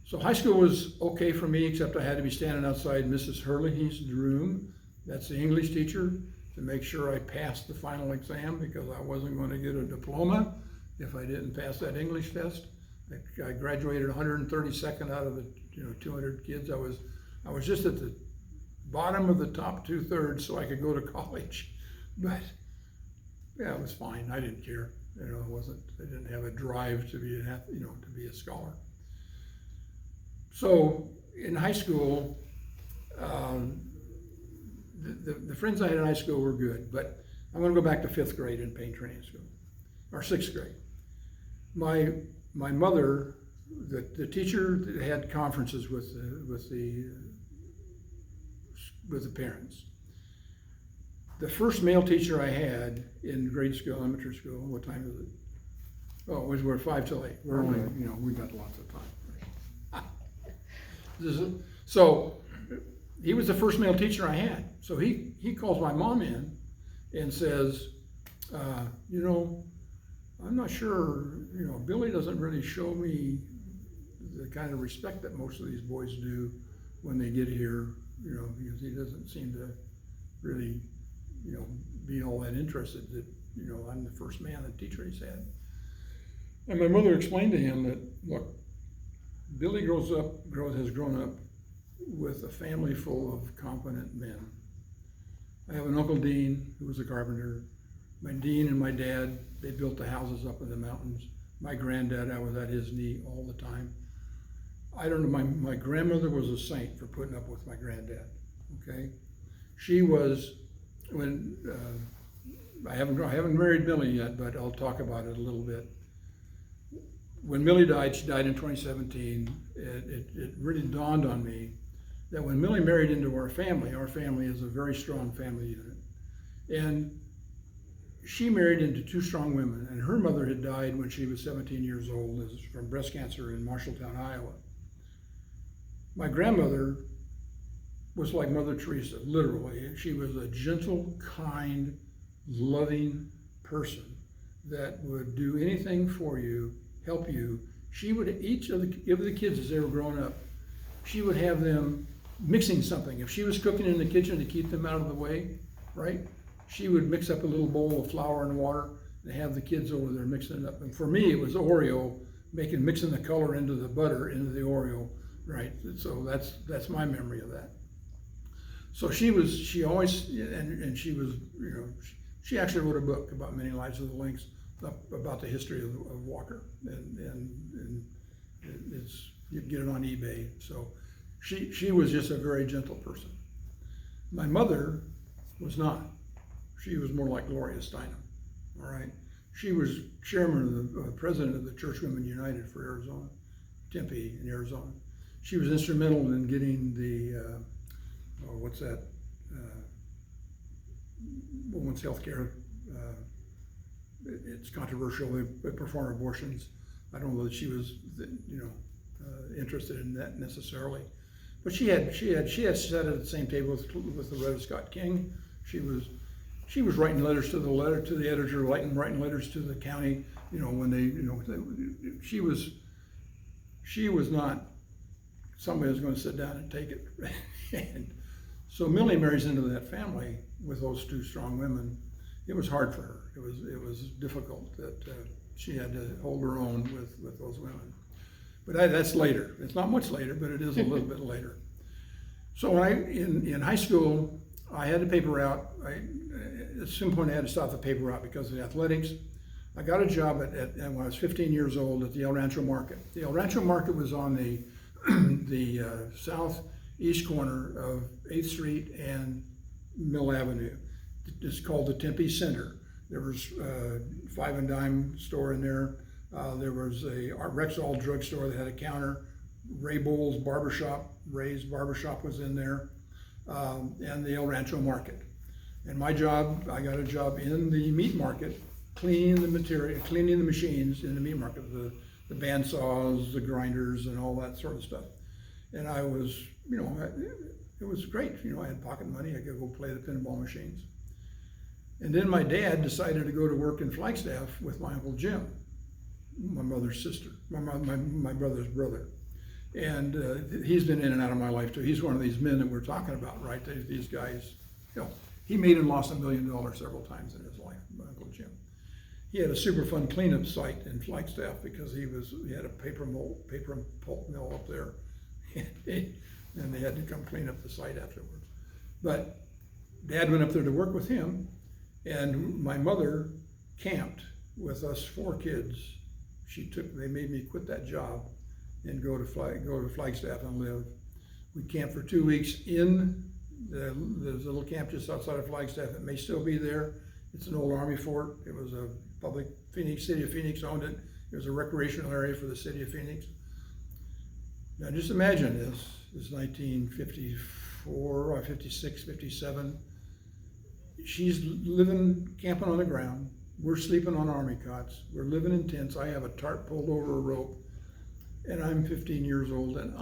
So high school was okay for me, except I had to be standing outside Mrs. Hurley's room, that's the English teacher, to make sure I passed the final exam, because I wasn't going to get a diploma if I didn't pass that English test. I graduated 132nd out of the 200 kids. I was just at the bottom of the top 2/3 so I could go to college. But yeah, it was fine. I didn't care. I didn't have a drive to be a scholar. So in high school, the friends I had in high school were good, but I'm going to go back to 5th grade in paint training school, or 6th grade. My mother, the teacher that had conferences with the parents. The first male teacher I had in grade school, elementary school, what time is it? Oh, we're 5 till 8. We're only, we got lots of time. So he was the first male teacher I had. So he calls my mom in and says, I'm not sure, Billy doesn't really show me the kind of respect that most of these boys do when they get here, because he doesn't seem to really, be all that interested that, I'm the first man that teacher he's had. And my mother explained to him that, look, Billy has grown up with a family full of competent men. I have an Uncle Dean who was a carpenter. My Dean and my dad, they built the houses up in the mountains. My granddad, I was at his knee all the time. I don't know, my grandmother was a saint for putting up with my granddad, okay? She was, I haven't married Millie yet, but I'll talk about it a little bit. When Millie died, she died in 2017, it really dawned on me that when Millie married into our family is a very strong family unit. And she married into two strong women, and her mother had died when she was 17 years old from breast cancer in Marshalltown, Iowa. My grandmother was like Mother Teresa, literally. She was a gentle, kind, loving person that would do anything for you, help you. She would, each of the kids as they were growing up, she would have them mixing something. If she was cooking in the kitchen to keep them out of the way, right? She would mix up a little bowl of flour and water and have the kids over there mixing it up. And for me, it was Oreo, mixing the color into the butter, into the Oreo, right? So that's my memory of that. So she always, and she was, you know, she actually wrote a book about Many Lives of the Lynx, about the history of Walker, and it's, you can get it on eBay. So she was just a very gentle person. My mother was not. She was more like Gloria Steinem, all right? She was chairman of president of the Church Women United for Arizona, Tempe in Arizona. She was instrumental in getting the, what's that, women's health care. It's controversial, they perform abortions. I don't know that she was, you know, interested in that necessarily. But she had sat at the same table with Loretta Scott King. She was writing letters to the editor, writing letters to the county. You know, when they, you know, she was not somebody who's going to sit down and take it. And so Millie marries into that family with those two strong women. It was hard for her. It was difficult that she had to hold her own with those women. But that's later. It's not much later, but it is a little bit later. So when in high school, I had the paper route. At some point I had to stop the paper route because of the athletics. I got a job when I was 15 years old at the El Rancho Market. The El Rancho Market was on the southeast corner of 8th Street and Mill Avenue. It's called the Tempe Center. There was a 5 and dime store in there. There was a Rexall drugstore that had a counter. Ray Bowles barbershop, Ray's barbershop was in there, and the El Rancho Market. And my job, I got a job in the meat market, cleaning the material, cleaning the machines in the meat market, the bandsaws, the grinders, and all that sort of stuff. And I was, you know, it was great. You know, I had pocket money. I could go play the pinball machines. And then my dad decided to go to work in Flagstaff with my Uncle Jim, my mother's sister, my brother's brother. And he's been in and out of my life too. He's one of these men that we're talking about, right? These guys, you know, he made and lost $1 million several times in his life, my Uncle Jim. He had a super fun cleanup site in Flagstaff because he had a paper and pulp mill up there. And they had to come clean up the site afterwards. But Dad went up there to work with him, and my mother camped with us 4 kids. They made me quit that job and go to Flagstaff and live. We camped for 2 weeks in there's a little camp just outside of Flagstaff. It may still be there. It's an old Army fort. It was a public, City of Phoenix owned it. It was a recreational area for the City of Phoenix. Now just imagine this is 1954 or 56, 57. She's camping on the ground. We're sleeping on army cots. We're living in tents. I have a tarp pulled over a rope, and I'm 15 years old, and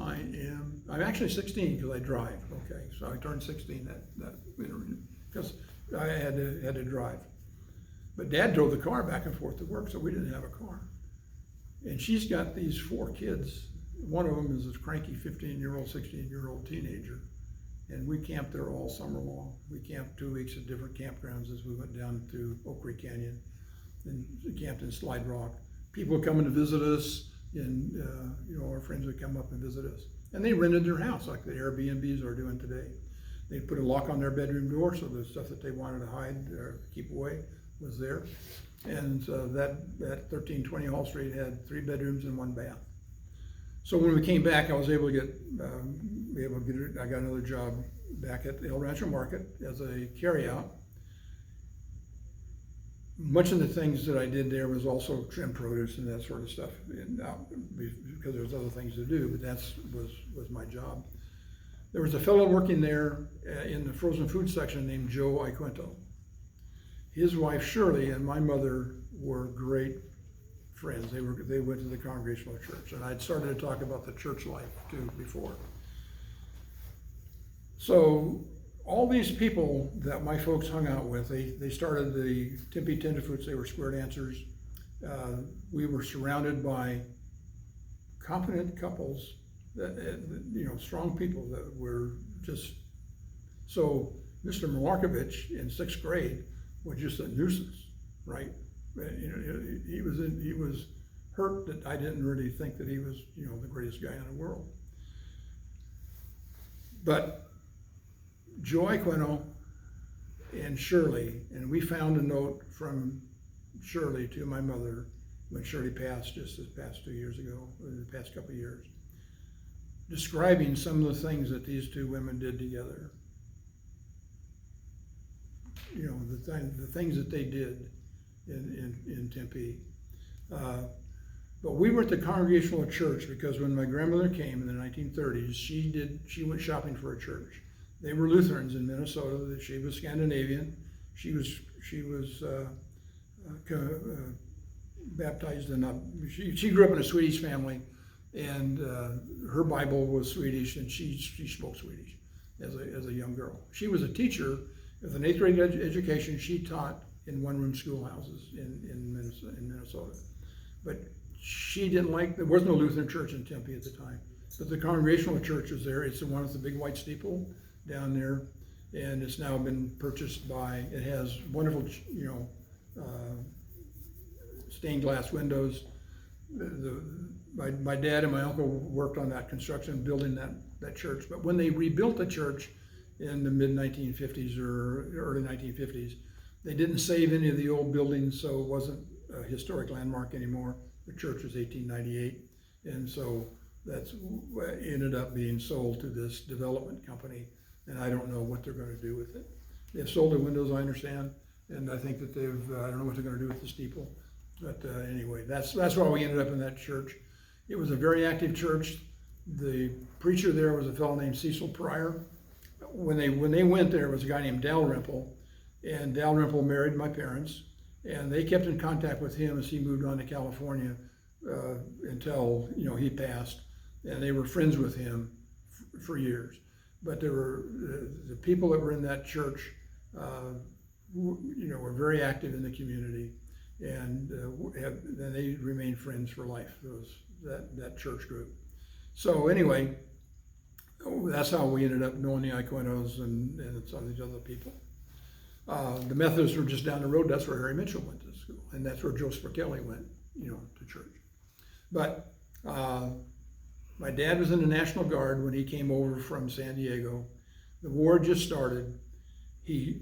I'm actually 16 because I drive. Okay, so I turned 16 because I had to drive. But Dad drove the car back and forth to work, so we didn't have a car. And she's got these 4 kids. One of them is this cranky 15-year-old, 16-year-old teenager. And we camped there all summer long. We camped 2 weeks at different campgrounds as we went down through Oak Creek Canyon and camped in Slide Rock. People coming to visit us, and you know, our friends would come up and visit us. And they rented their house like the Airbnbs are doing today. They'd put a lock on their bedroom door so the stuff that they wanted to hide or keep away was there. And that 1320 Hall Street had 3 bedrooms and 1 bath. So when we came back, I was able to I got another job back at the El Rancho Market as a carryout. Much of the things that I did there was also trim produce and that sort of stuff, because there was other things to do, but that was my job. There was a fellow working there in the frozen food section named Joe Iquinto. His wife Shirley and my mother were great friends. They went to the Congregational Church, and I'd started to talk about the church life too before. So all these people that my folks hung out with, they started the Tempe Tenderfoots. They were square dancers. We were surrounded by competent couples, strong people that were just, so Mr. Milarkovich in 6th grade was just a nuisance, right? He was hurt that I didn't really think that he was, the greatest guy in the world. But Joe Iquinto and Shirley, and we found a note from Shirley to my mother when Shirley passed just this past 2 years ago, or the past couple of years, describing some of the things that these 2 women did together. The things that they did in Tempe. But we were at the Congregational Church because when my grandmother came in the 1930s, she went shopping for a church. They were Lutherans in Minnesota. She was Scandinavian. She was baptized in she grew up in a Swedish family, and her Bible was Swedish, and she spoke Swedish as a young girl. She was a teacher with an 8th grade education. She taught in one-room schoolhouses in Minnesota. But she didn't there was no Lutheran church in Tempe at the time, but the Congregational Church was there. It's the one with the big white steeple down there, and it's now been purchased by, it has wonderful, stained glass windows. My dad and my uncle worked on that construction, building that church. But when they rebuilt the church in the mid-1950s or early 1950s, they didn't save any of the old buildings, so it wasn't a historic landmark anymore. The church was 1898, and so that's ended up being sold to this development company, and I don't know what they're going to do with it. They've sold the windows, I understand, and I think that I don't know what they're going to do with the steeple. But anyway, that's why we ended up in that church. It was a very active church. The preacher there was a fellow named Cecil Pryor. When they went there was a guy named Dalrymple, and Dalrymple married my parents, and they kept in contact with him as he moved on to California until he passed, and they were friends with him for years. But there were the people that were in that church, were very active in the community, and they remained friends for life. That church group. So anyway, that's how we ended up knowing the Iquintos and some of these other people. The Methodists were just down the road. That's where Harry Mitchell went to school, and that's where Joe Sperkelli went, to church. But my dad was in the National Guard when he came over from San Diego. The war just started. He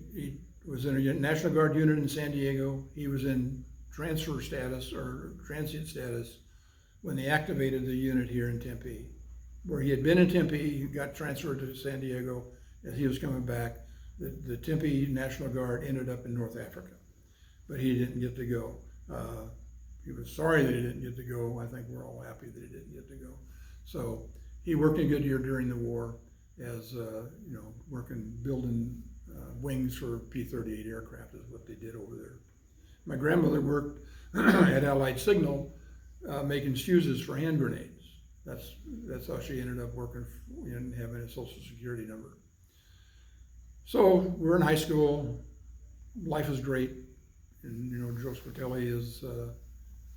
was in a National Guard unit in San Diego. He was in transfer status or transient status when they activated the unit here in Tempe. Where he had been in Tempe, he got transferred to San Diego. As he was coming back, the Tempe National Guard ended up in North Africa, but he didn't get to go. He was sorry that he didn't get to go. I think we're all happy that he didn't get to go. So he worked in Goodyear during the war as, building wings for P-38 aircraft is what they did over there. My grandmother worked at Allied Signal making fuses for hand grenades. That's how she ended up working and having a Social Security number. So we're in high school. Life is great, and Joe Sperkelli is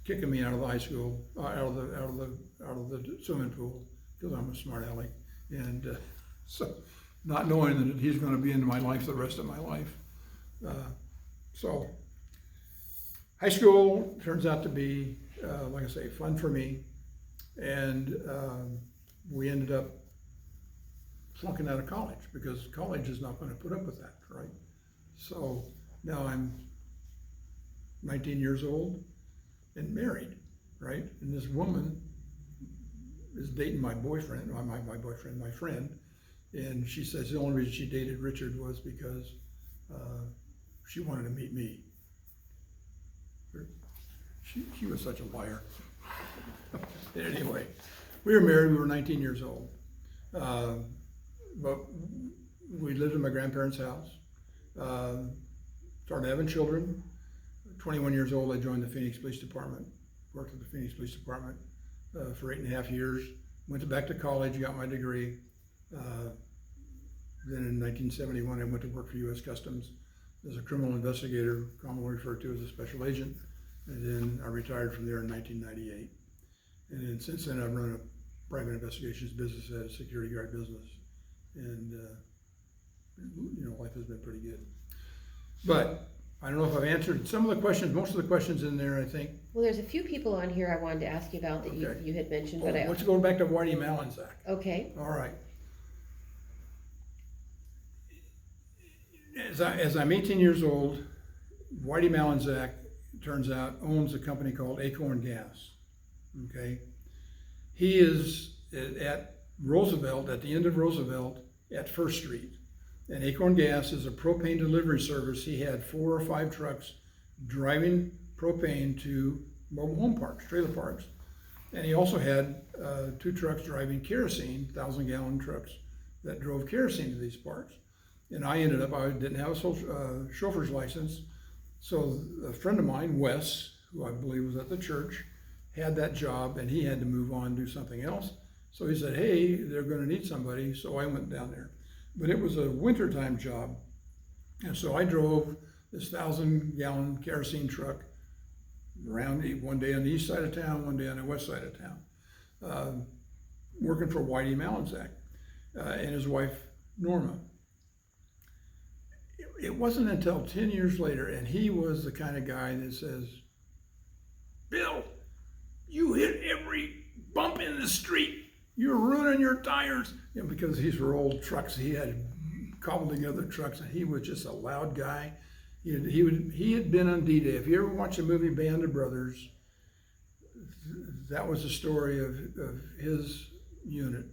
kicking me out of the high school, out of the swimming pool because I'm a smart aleck, and so not knowing that he's going to be in my life the rest of my life. So high school turns out to be, like I say, fun for me. And we ended up flunking out of college because college is not going to put up with that, right? So now I'm 19 years old and married, right? And this woman is dating my boyfriend, my friend, and she says the only reason she dated Richard was because she wanted to meet me. She was such a liar. Anyway, we were married, we were 19 years old. But we lived in my grandparents' house. Started having children. 21 years old, I joined the Phoenix Police Department. Worked at the Phoenix Police Department for 8.5 years. Went back to college, got my degree. Then in 1971, I went to work for U.S. Customs as a criminal investigator, commonly referred to as a special agent. And then I retired from there in 1998. And then since then, I've run a private investigations business, had a security guard business. And, life has been pretty good. But I don't know if I've answered some of the questions, most of the questions in there, I think. Well, there's a few people on here I wanted to ask you about that you had mentioned, but Let's go back to Whitey Malinzak. Okay. All right. As I'm 18 years old, Whitey Malinzak, turns out, owns a company called Acorn Gas. Okay. He is at Roosevelt, at the end of Roosevelt, at First Street. And Acorn Gas is a propane delivery service. He had 4 or 5 trucks driving propane to mobile home parks, trailer parks. And he also had 2 trucks driving kerosene, 1,000-gallon trucks that drove kerosene to these parks. And I didn't have a chauffeur's license. So a friend of mine, Wes, who I believe was at the church, had that job, and he had to move on and do something else. So he said, hey, they're going to need somebody. So I went down there. But it was a wintertime job. And so I drove this 1,000-gallon kerosene truck around, one day on the east side of town, one day on the west side of town, working for Whitey Malinzak and his wife, Norma. It wasn't until 10 years later, and he was the kind of guy that says, Bill, you hit every bump in the street. You're ruining your tires. Because these were old trucks, he had cobbled together trucks, and he was just a loud guy. He had been on D-Day. If you ever watch the movie Band of Brothers, that was the story of his unit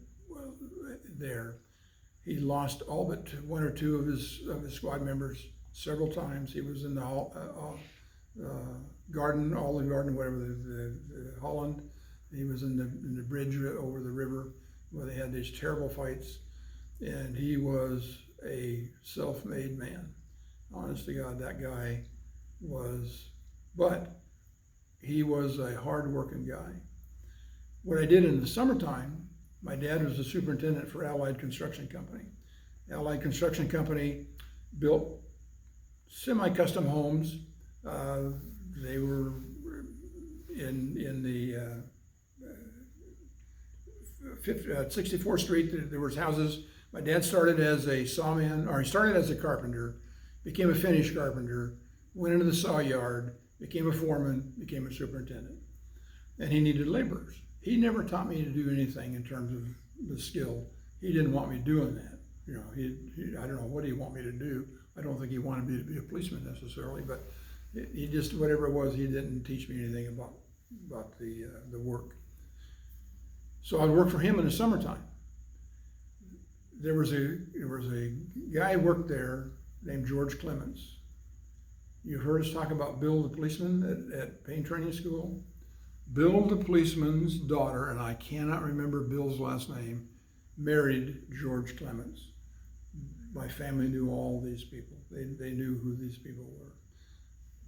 there. He lost all but 1 or 2 of his squad members several times. He was in the garden, Olive Garden, whatever, the Holland. He was in the bridge over the river where they had these terrible fights. And he was a self-made man. Honest to God, that guy was, but he was a hard-working guy. What I did in the summertime, my dad was the superintendent for Allied Construction Company. Allied Construction Company built semi-custom homes. They were in the 64th Street. There was houses. My dad started as a sawman, or he started as a carpenter, became a finish carpenter, went into the saw yard, became a foreman, became a superintendent. And he needed laborers. He never taught me to do anything in terms of the skill. He didn't want me doing that. I don't know what he wanted me to do. I don't think he wanted me to be a policeman necessarily, but he just, whatever it was, he didn't teach me anything about the work. So I worked for him in the summertime. There was a guy who worked there named George Clemens. You heard us talk about Bill the policeman at Pain Training School? Bill the policeman's daughter, and I cannot remember Bill's last name, married George Clemens. My family knew all these people. They knew who these people were.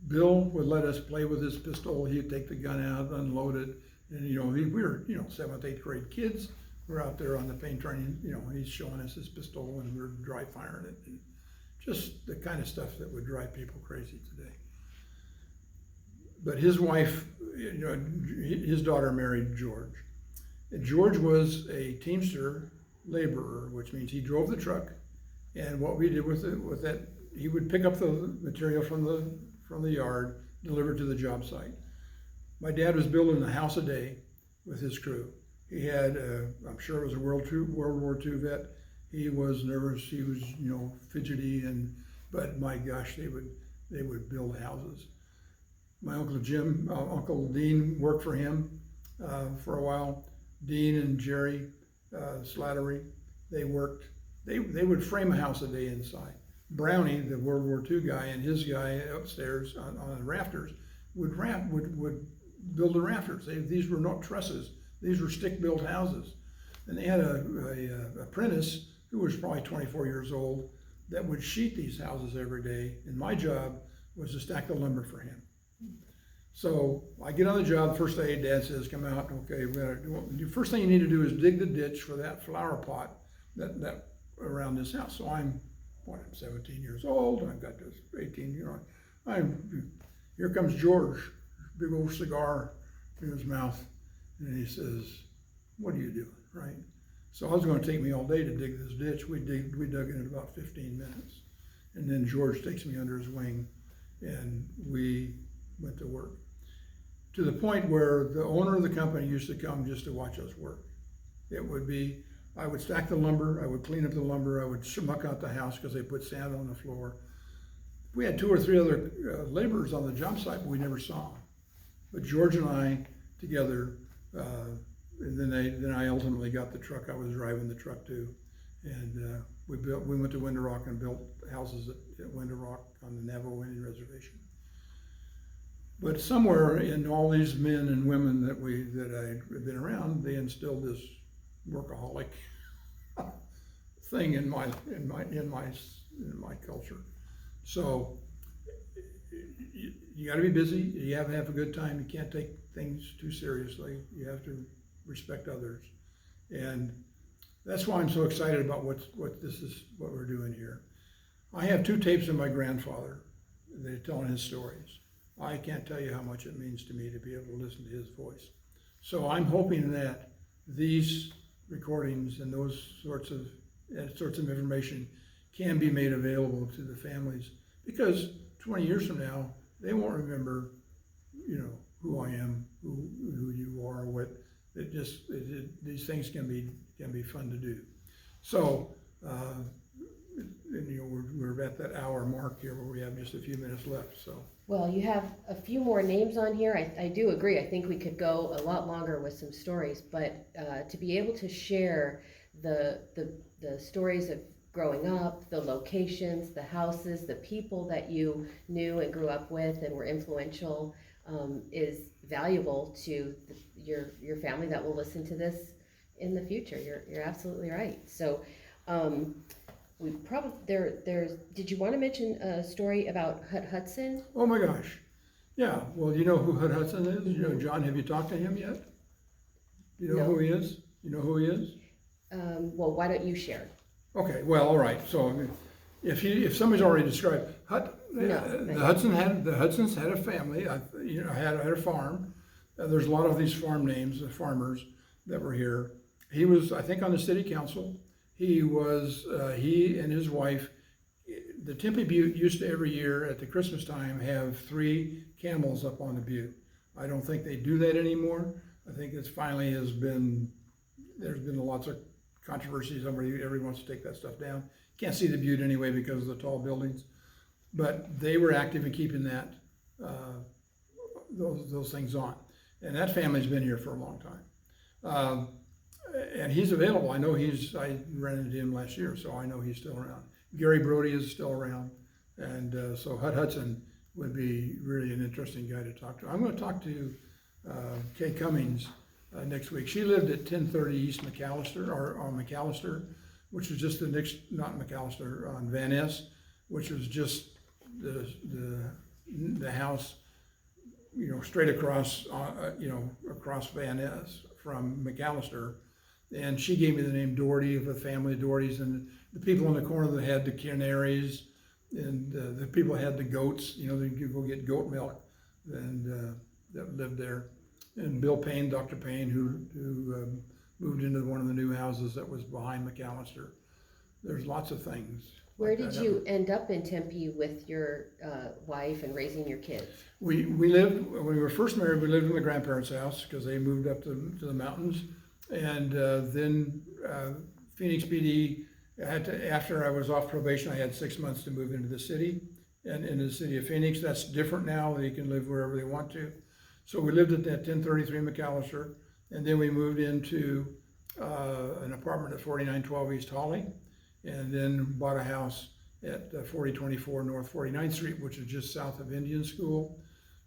Bill would let us play with his pistol. He'd take the gun out, unload it, and we were 7th, 8th grade kids. We're out there on the pain training. He's showing us his pistol, and we're dry firing it. And just the kind of stuff that would drive people crazy today. But his wife, his daughter married George. And George was a Teamster laborer, which means he drove the truck. And what we did with that, he would pick up the material from the yard, deliver it to the job site. My dad was building a house a day with his crew. He had, I'm sure it was a World War II vet. He was nervous. He was, fidgety, but my gosh, they would build houses. My Uncle Jim, Uncle Dean worked for him for a while. Dean and Jerry Slattery, they worked. They would frame a house a day inside. Brownie, the World War II guy, and his guy upstairs on the rafters would build the rafters. These were not trusses. These were stick-built houses. And they had a apprentice who was probably 24 years old that would sheet these houses every day. And my job was to stack the lumber for him. So I get on the job, first day Dad says, come out, okay, the first thing you need to do is dig the ditch for that flower pot that around this house. So I'm 17 years old, and I've got this 18, here comes George, big old cigar in his mouth, and he says, what are you doing, right? So it was gonna take me all day to dig this ditch. We dug it in about 15 minutes. And then George takes me under his wing, and we went to work. To the point where the owner of the company used to come just to watch us work. It would be, I would stack the lumber, I would clean up the lumber, I would muck out the house because they put sand on the floor. We had 2 or 3 other laborers on the job site, but we never saw them. But George and I together, and then I ultimately got the truck. I was driving the truck too, and we went to Window Rock and built houses at Window Rock on the Navajo Indian Reservation. But somewhere in all these men and women that I had been around, they instilled this workaholic thing in my culture. So you got to be busy. You have to have a good time. You can't take things too seriously. You have to respect others, and that's why I'm so excited about what we're doing here. I have 2 tapes of my grandfather. They're telling his stories. I can't tell you how much it means to me to be able to listen to his voice. So I'm hoping that these recordings and those sorts of information can be made available to the families, because 20 years from now, they won't remember, who I am, who you are, these things can be fun to do. So, we're at that hour mark here where we have just a few minutes left, so. Well, you have a few more names on here. I do agree. I think we could go a lot longer with some stories, but to be able to share the stories of growing up, the locations, the houses, the people that you knew and grew up with and were influential is valuable to your family that will listen to this in the future. You're absolutely right. So we probably did you want to mention a story about Hut Hudson? Oh my gosh. Yeah, well, you know who Hut Hudson is? Mm-hmm. John, have you talked to him yet? You know No. who he is? You know who he is? Well, why don't you share? Okay, well, all right. So if somebody's already described the Hudsons had a family. Had a farm. There's a lot of these farm names, the farmers that were here. He was, I think, on the city council. He and his wife. The Tempe Butte used to every year at the Christmas time have 3 camels up on the butte. I don't think they do that anymore. I think there's been lots of controversies. Everybody wants to take that stuff down. Can't see the butte anyway because of the tall buildings. But they were active in keeping those things on. And that family's been here for a long time. And he's available. I ran into him last year, so I know he's still around. Gary Brody is still around. And so Hut Hudson would be really an interesting guy to talk to. I'm going to talk to Kay Cummings next week. She lived at 1030 East McAllister, or on McAllister, which was just the next, not McAllister, on Van Ness, which was just the house, straight across, across Van Ness from McAllister. And she gave me the name Doherty, of the family of Dohertys, and the people in the corner that had the canaries, and the people that had the goats, they could go get goat milk, and that lived there. And Bill Payne, Dr. Payne, who moved into one of the new houses that was behind McAllister. There's lots of things. Where did you end up in Tempe with your wife and raising your kids? We lived, when we were first married, we lived in the grandparents' house because they moved up to the mountains. And then Phoenix PD, after I was off probation, I had 6 months to move into the city. And in the city of Phoenix, that's different now. They can live wherever they want to. So we lived at that 1033 McAllister, and then we moved into an apartment at 4912 East Hawley, and then bought a house at 4024 North 49th Street, which is just south of Indian School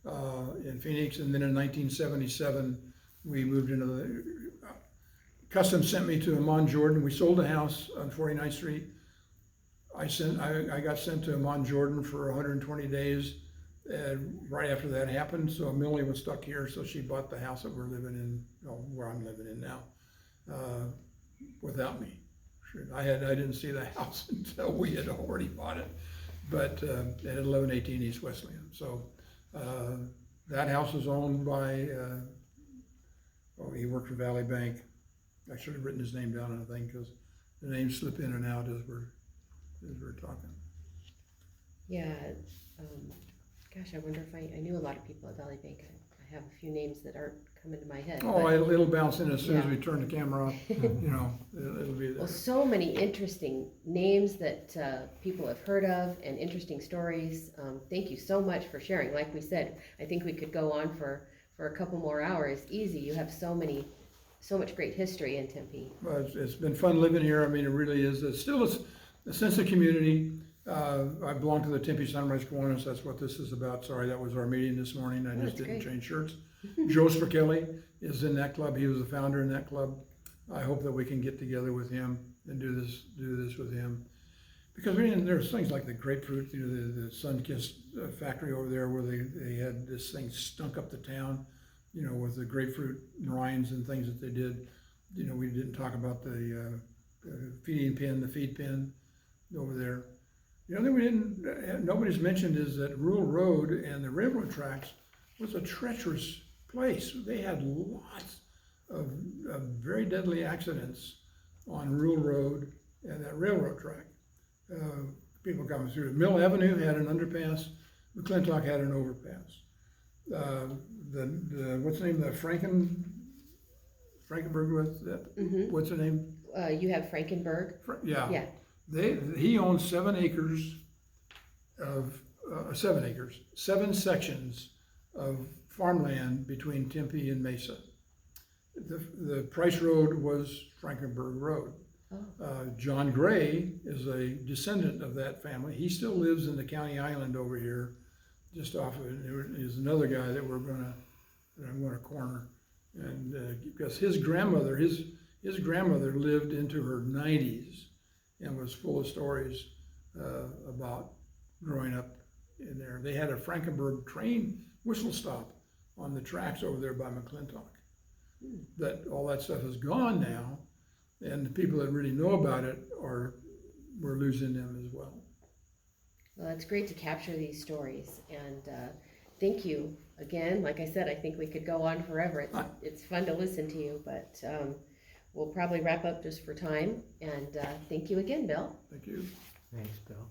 in Phoenix. And then in 1977, we moved into the, Custom sent me to Amman, Jordan. We sold a house on 49th Street. I got sent to Amman, Jordan for 120 days right after that happened. So Millie was stuck here, so she bought the house that we're living in, where I'm living in now, without me. I didn't see the house until we had already bought it, but at 1118 East Wesleyan. So that house is owned by, he worked for Valley Bank. I should have written his name down on the thing because the names slip in and out as we're talking. Yeah, gosh, I wonder if I knew a lot of people at Valley Bank. I have a few names that aren't coming to my head. Oh, but it'll bounce in as soon as yeah. we turn the camera off. It'll be there. Well, so many interesting names that people have heard of and interesting stories. Thank you so much for sharing. Like we said, I think we could go on for a couple more hours. Easy. You have so much great history in Tempe. Well, it's been fun living here. I mean, it really is. It's still a sense of community. I belong to the Tempe-Sunrise Kiwanis. That's what this is about. Sorry, that was our meeting this morning. I just didn't change shirts. Joe Spichelli is in that club. He was the founder in that club. I hope that we can get together with him and do this with him. Because there's things like the grapefruit, the Sunkist factory over there where they had this thing stunk up the town, with the grapefruit rinds and things that they did. We didn't talk about the feeding pen, the feed pen over there. The other thing nobody's mentioned is that Rural Road and the railroad tracks was a treacherous place. They had lots of very deadly accidents on Rural Road and that railroad track. People coming through. Mill Avenue had an underpass. McClintock had an overpass. What's the name of the Frankenberg? What's the name? You have Frankenberg. Yeah. He owns 7 acres of 7 sections of farmland between Tempe and Mesa. The Price Road was Frankenberg Road. John Gray is a descendant of that family. He still lives in the county island over here, just off of it. There is another guy that I'm going to corner, and because his grandmother lived into her 90s. And was full of stories about growing up in there. They had a Frankenberg train whistle stop on the tracks over there by McClintock. All that stuff is gone now, and the people that really know about it we're losing them as well. Well, it's great to capture these stories, and thank you again. Like I said, I think we could go on forever. It's fun to listen to you, but we'll probably wrap up just for time. And thank you again, Bill. Thank you. Thanks, Bill.